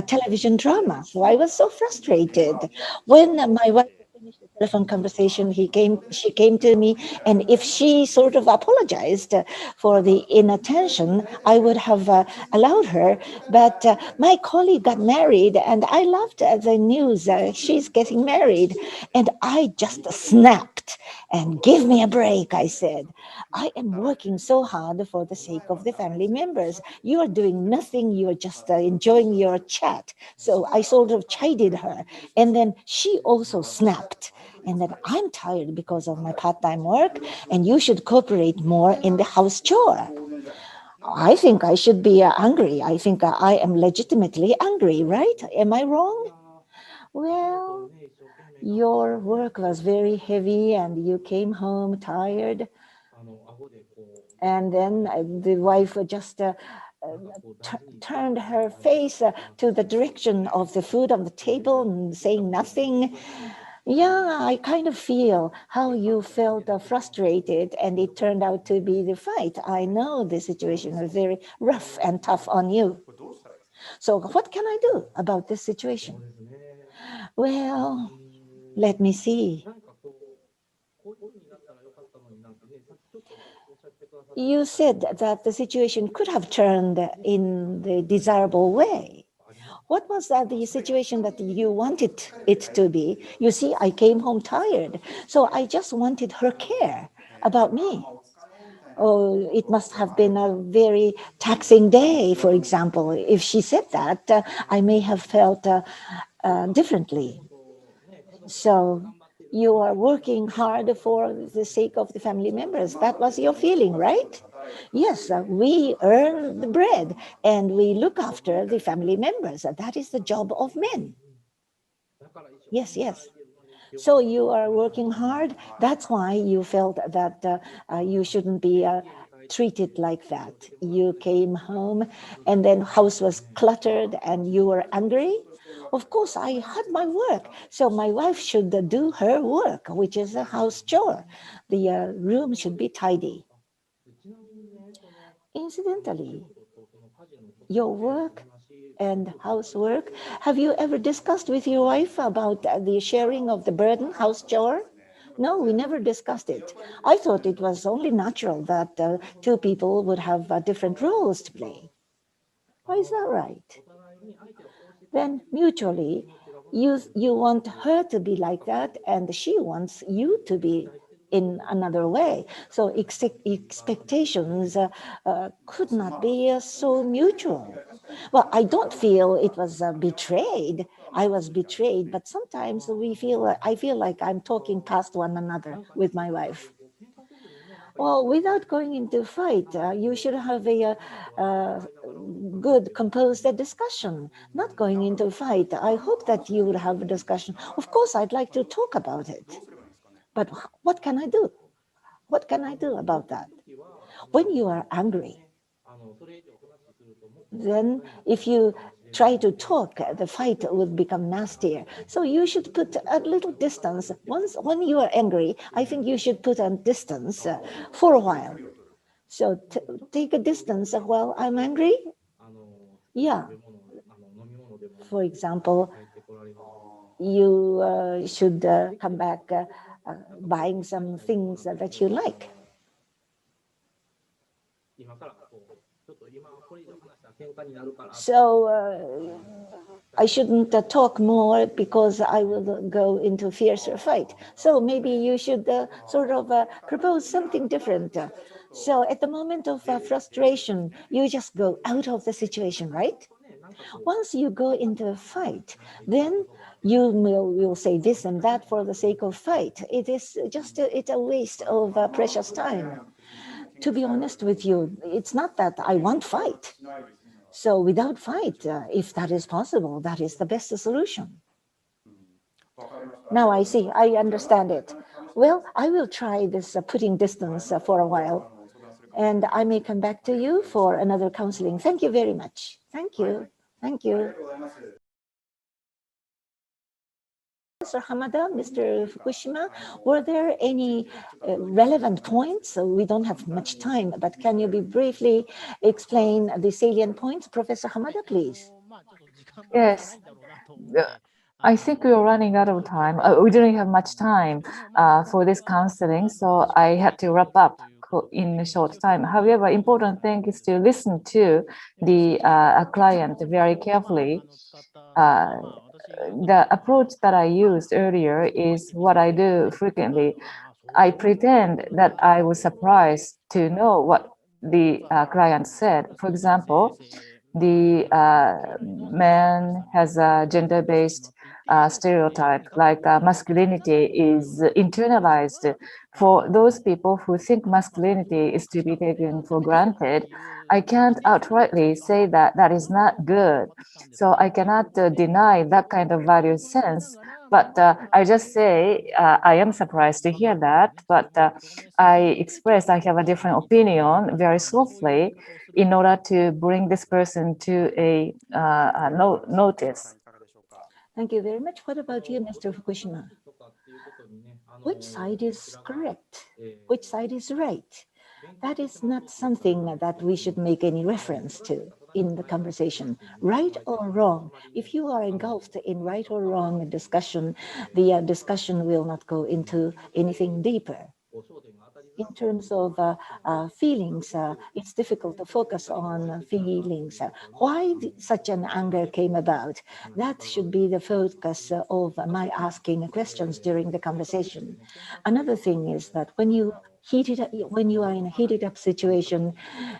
television drama. So I was so frustrated. When my wife finished the telephone conversation, she came to me, and if she sort of apologized for the inattention, I would have allowed her. But my colleague got married, and I loved the news. She's getting married, and I just snapped. And give me a break, I said. I am working so hard for the sake of the family members. You are doing nothing. You are just enjoying your chat. So I sort of chided her. And then she also snapped. And then I'm tired because of my part-time work, and you should cooperate more in the house chore. I think I should be angry. I think I am legitimately angry, right? Am I wrong? Well, your work was very heavy and you came home tired. And then the wife just turned her face to the direction of the food on the table and saying nothing. Yeah, I kind of feel how you felt frustrated, and it turned out to be the fight. I know the situation was very rough and tough on you. So what can I do about this situation? Well, let me see. You said that the situation could have turned in the desirable way. What was that the situation that you wanted it to be? You see, I came home tired, so I just wanted her care about me. Oh, it must have been a very taxing day, for example. If she said that, I may have felt differently. So you are working hard for the sake of the family members. That was your feeling, right? Yes, we earn the bread and we look after the family members. That is the job of men. Yes, yes. So you are working hard. That's why you felt that you shouldn't be treated like that. You came home and then house was cluttered and you were angry. Of course, I had my work. So my wife should do her work, which is a house chore. The room should be tidy. Incidentally, your work and housework, have you ever discussed with your wife about the sharing of the burden, house chore? No, we never discussed it. I thought it was only natural that two people would have different roles to play. Why is that right? Then mutually, you want her to be like that, and she wants you to be in another way. So expectations could not be so mutual. Well, I don't feel it was betrayed. I was betrayed, but sometimes I feel like I'm talking past one another with my wife. Well, without going into fight, you should have a good, composed discussion, not going into fight. I hope that you would have a discussion. Of course, I'd like to talk about it. But what can I do? What can I do about that? When you are angry, then if you try to talk, the fight would become nastier. So you should put a little distance. When you are angry, I think you should put a distance for a while. So take a distance while I'm angry. Yeah. For example, you should come back buying some things that you like. So I shouldn't talk more because I will go into fiercer fight. So maybe you should sort of propose something different. So at the moment of frustration, you just go out of the situation, right? Once you go into a fight, then you will say this and that for the sake of fight. It is just it's a waste of precious time. To be honest with you, it's not that I want fight. So without fight, if that is possible, that is the best solution. Now I see, I understand it. Well, I will try this putting distance for a while, and I may come back to you for another counseling. Thank you very much. Thank you. Thank you. Mr. Hamada, Mr. Fukushima, were there any relevant points? So we don't have much time, but can you briefly explain the salient points? Professor Hamada, please. Yes. I think we are running out of time. We didn't have much time for this counseling, so I had to wrap up in a short time. However, important thing is to listen to the client very carefully. The approach that I used earlier is what I do frequently. I pretend that I was surprised to know what the client said. For example, the man has a gender-based stereotype, like masculinity is internalized. For those people who think masculinity is to be taken for granted, I can't outrightly say that that is not good. So I cannot deny that kind of value sense But I just say I am surprised to hear that, but I express I have a different opinion very softly in order to bring this person to a notice. Thank you very much. What about you, Mr. Fukushima? Which side is correct? Which side is right? That is not something that we should make any reference to in the conversation. Right or wrong, if you are engulfed in right or wrong discussion, the discussion will not go into anything deeper. In terms of feelings, it's difficult to focus on feelings. Why such an anger came about? That should be the focus of my asking questions during the conversation. Another thing is that when you are in a heated up situation,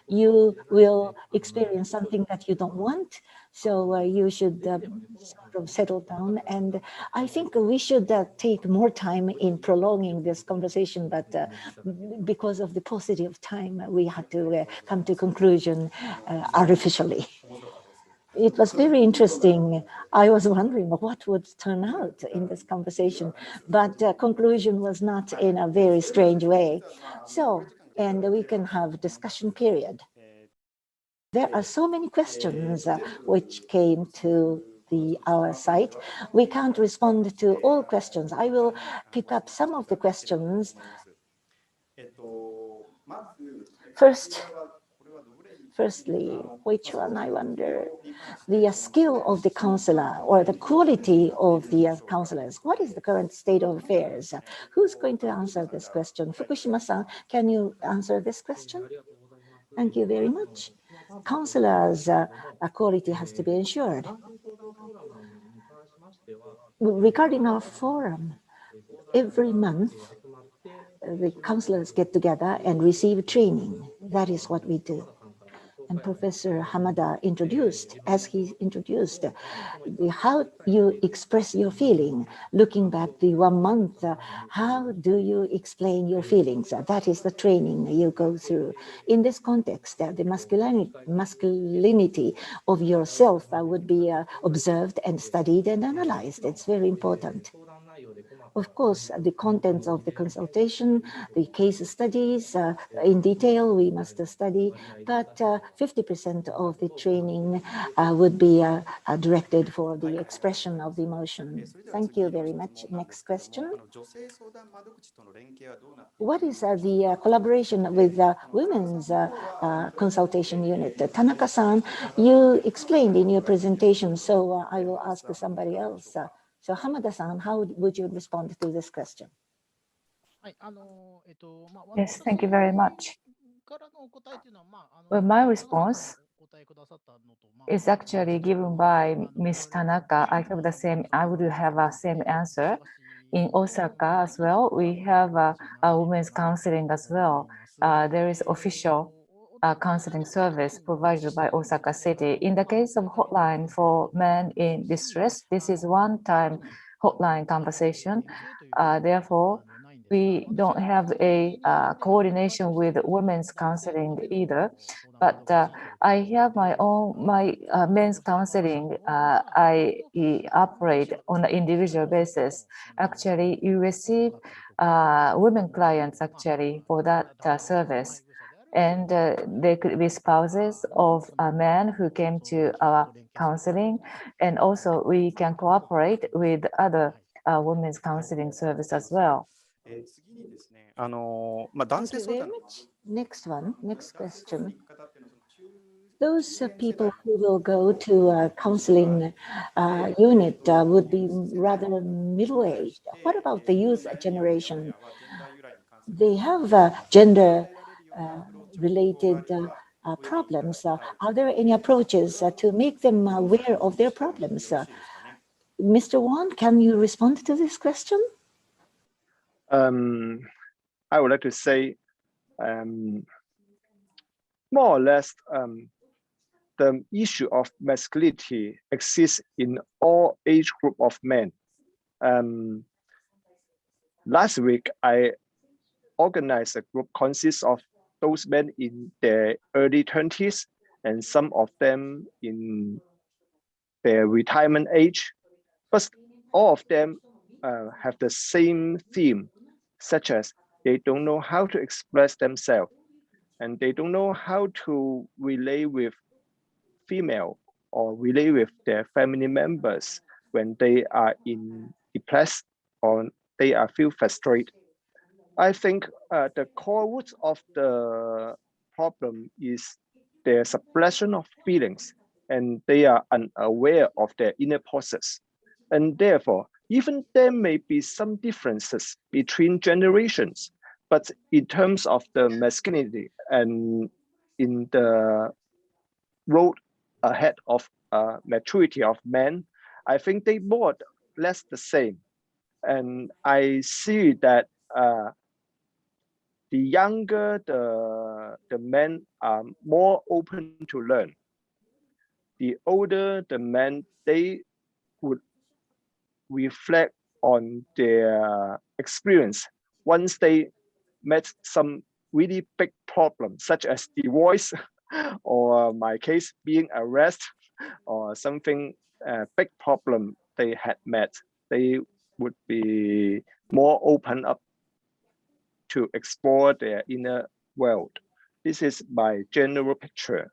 you will experience something that you don't want. So you should sort of settle down. And I think we should take more time in prolonging this conversation, but because of the paucity of time, we had to come to conclusion artificially. It was very interesting. I was wondering what would turn out in this conversation, but conclusion was not in a very strange way. So, and we can have discussion period. There are so many questions which came to our site. We can't respond to all questions. I will pick up some of the questions. Firstly, which one I wonder? The skill of the counselor or the quality of the counselors. What is the current state of affairs? Who's going to answer this question? Fukushima-san, can you answer this question? Thank you very much. Counselors' quality has to be ensured. Regarding our forum, every month, the counselors get together and receive training. That is what we do. And Professor Hamada introduced, how you express your feeling. Looking back the 1 month, how do you explain your feelings? That is the training you go through. In this context, the masculinity of yourself would be observed and studied and analyzed. It's very important. Of course, the contents of the consultation, the case studies, in detail, we must study, but 50% of the training would be directed for the expression of the emotion. Thank you very much. Next question. What is the collaboration with the women's consultation unit? Tanaka-san, you explained in your presentation, so I will ask somebody else. So Hamada-san, how would you respond to this question? Yes, thank you very much. Well, my response is actually given by Ms. Tanaka. I would have a same answer. In Osaka as well, we have a women's counseling as well. There is official counseling service provided by Osaka City. In the case of hotline for men in distress, this is one-time hotline conversation. Therefore, we don't have a coordination with women's counseling either. But I have my men's counseling. I operate on an individual basis. Actually, you receive women clients actually for that service. And they could be spouses of men who came to our counseling. And also we can cooperate with other women's counseling service as well. Thank you very much. Next question. Those people who will go to a counseling unit would be rather middle-aged. What about the youth generation? They have gender-related problems. Are there any approaches to make them aware of their problems? Mr. Wong, can you respond to this question? I would like to say, more or less, the issue of masculinity exists in all age group of men. Last week, I organized a group consists of those men in their early 20s and some of them in their retirement age, but all of them have the same theme, such as they don't know how to express themselves, and they don't know how to relate with female or relate with their family members when they are depressed or they are feel frustrated. I think the core root of the problem is their suppression of feelings, and they are unaware of their inner process. And therefore, even there may be some differences between generations, but in terms of the masculinity and in the road ahead of maturity of men, I think they more or less the same. And I see that the younger the men are more open to learn. The older the men, they would reflect on their experience once they met some really big problems, such as divorce, or my case being arrested, or something big problem they had met. They would be more open up to explore their inner world. This is my general picture.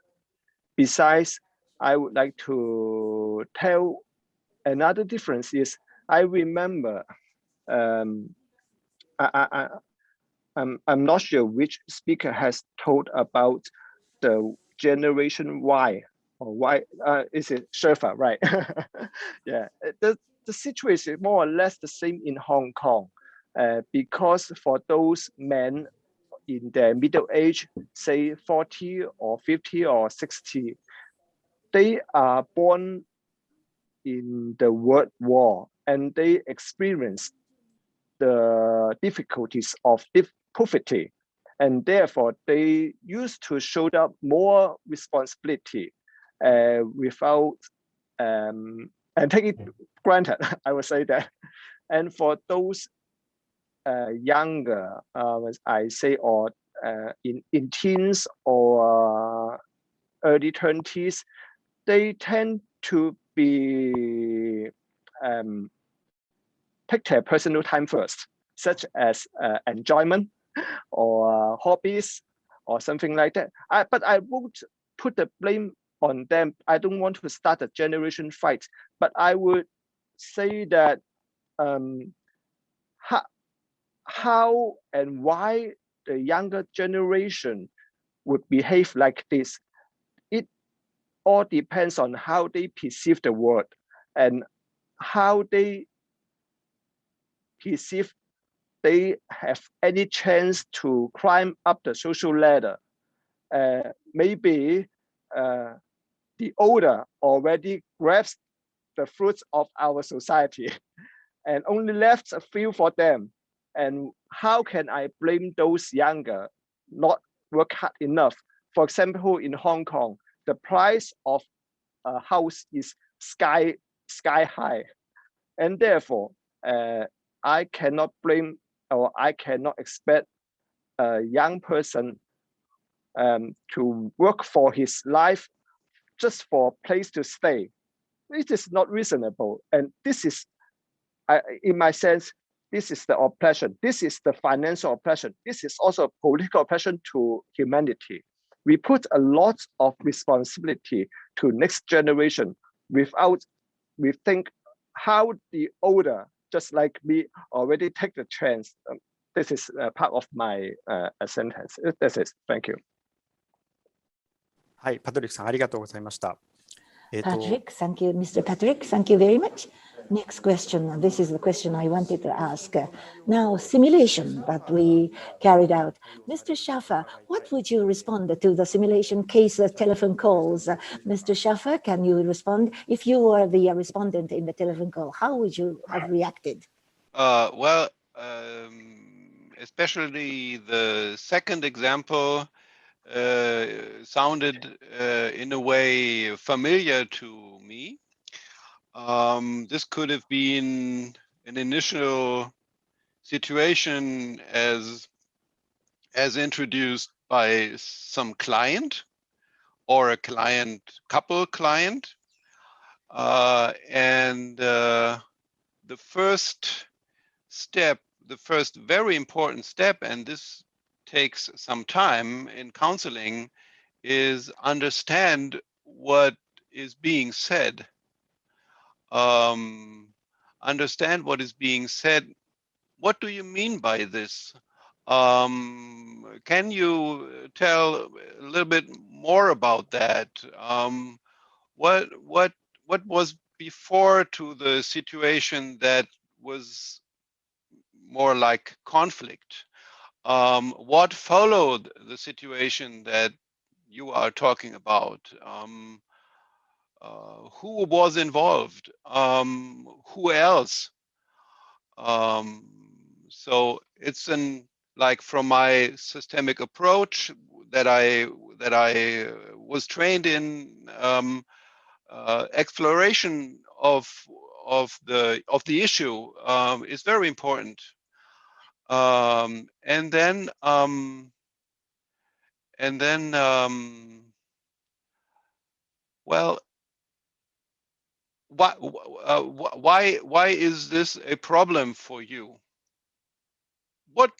Besides, I would like to tell another difference is I remember, I'm not sure which speaker has told about the generation Y, or Y, is it Sherpa, right? Yeah, the situation is more or less the same in Hong Kong, because for those men in their middle age, say 40 or 50 or 60, they are born in the World War and they experience the difficulties of poverty, and therefore they used to show up more responsibility without and take it granted. I would say that. And for those younger, I say, or in teens or early 20s, they tend to be take their personal time first, such as enjoyment or hobbies or something like that. But I won't put the blame on them. I don't want to start a generation fight, but I would say that how and why the younger generation would behave like this, it all depends on how they perceive the world and how they perceive they have any chance to climb up the social ladder. Maybe the older already grasps the fruits of our society and only left a few for them. And how can I blame those younger not work hard enough? For example, in Hong Kong, the price of a house is sky high. And therefore, I cannot blame, or I cannot expect a young person to work for his life just for a place to stay. It is not reasonable. And this is, in my sense, this is the oppression. This is the financial oppression. This is also political oppression to humanity. We put a lot of responsibility to next generation without we think how the older, just like me, already take the chance. This is part of my sentence. That's it. Thank you. はい、パトリックさんありがとうございました。Patrick, thank you, Mr. Patrick. Thank you very much. Next question. This is the question I wanted to ask. Now, simulation that we carried out. Mr. Schaffer, what would you respond to the simulation case telephone calls? Mr. Schaffer, can you respond? If you were the respondent in the telephone call, how would you have reacted? Well, especially the second example sounded in a way familiar to me. This could have been an initial situation as introduced by some client or a couple client, and the first step, the first very important step, and this takes some time in counseling, is understand what is being said. Understand what is being said. What do you mean by this? Can you tell a little bit more about that? What was before to the situation that was more like conflict? What followed the situation that you are talking about? Who was involved? Who else? So it's like from my systemic approach that I was trained in, exploration of the issue is very important. And then well, why is this a problem for you? Why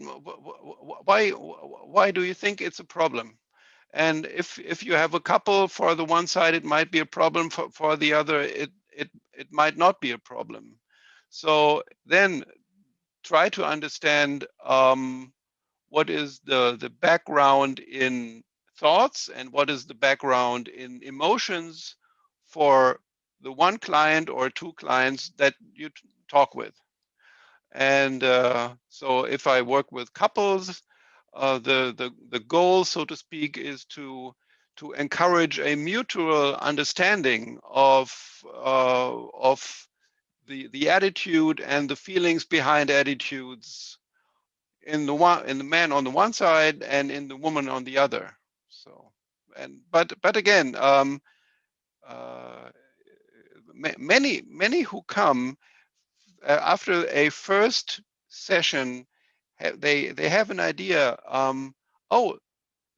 do you think it's a problem? And if you have a couple, for the one side it might be a problem, for the other it might not be a problem. So then try to understand what is the background in thoughts and what is the background in emotions for the one client or two clients that you talk with. And so if I work with couples, the goal, so to speak, is to encourage a mutual understanding of the attitude and the feelings behind attitudes in the man on the one side and in the woman on the other. So, but again, many who come after a first session, they have an idea. Oh,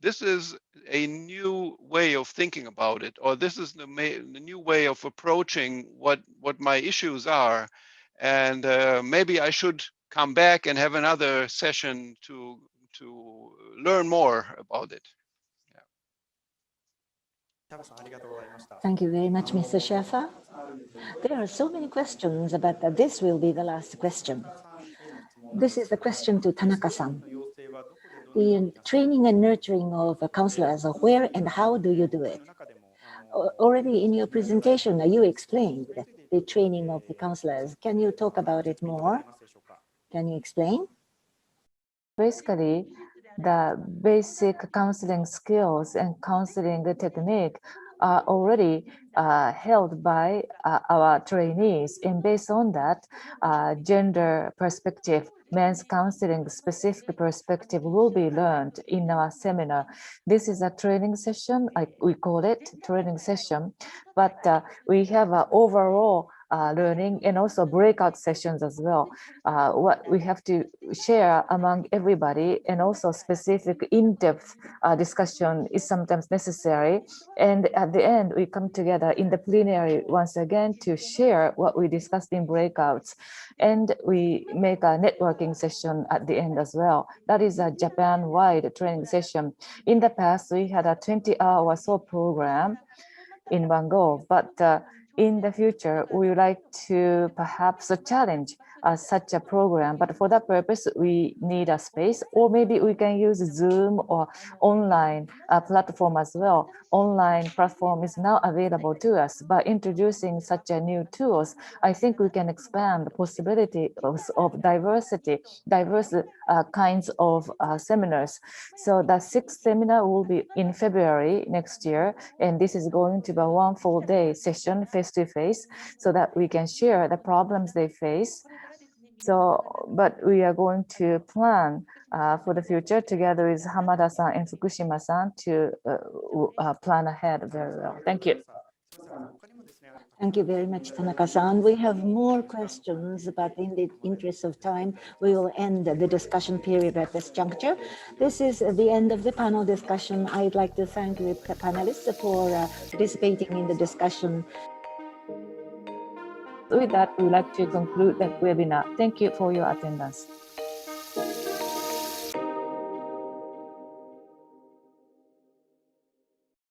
this is a new way of thinking about it, or this is the new way of approaching what my issues are, and maybe I should come back and have another session to learn more about it. Thank you very much, Mr. Schaeffer. There are so many questions, but this will be the last question. This is the question to Tanaka-san. The training and nurturing of counselors, where and how do you do it? Already in your presentation, you explained the training of the counselors. Can you talk about it more? Can you explain? Basically, the basic counseling skills and counseling technique are already held by our trainees, and based on that, gender perspective, men's counseling specific perspective will be learned in our seminar. This is a training session, we call it training session, but we have an overall learning and also breakout sessions as well. What we have to share among everybody, and also specific in-depth discussion is sometimes necessary. And at the end, we come together in the plenary once again to share what we discussed in breakouts. And we make a networking session at the end as well. That is a Japan-wide training session. In the past, we had a 20-hour or so program in one go, but in the future, we would like to perhaps challenge such a program, but for that purpose, we need a space, or maybe we can use Zoom or online platform as well. Online platform is now available to us. By introducing such a new tools, I think we can expand the possibility of diverse kinds of seminars. So the 6th seminar will be in February next year, and this is going to be a one full day session face-to-face, so that we can share the problems they face. So, but we are going to plan for the future together with Hamada-san and Fukushima-san to plan ahead very well. Thank you. Thank you very much, Tanaka-san. We have more questions, but in the interest of time, we will end the discussion period at this juncture. This is the end of the panel discussion. I'd like to thank the panelists for participating in the discussion. With that, we would like to conclude the webinar. Thank you for your attendance.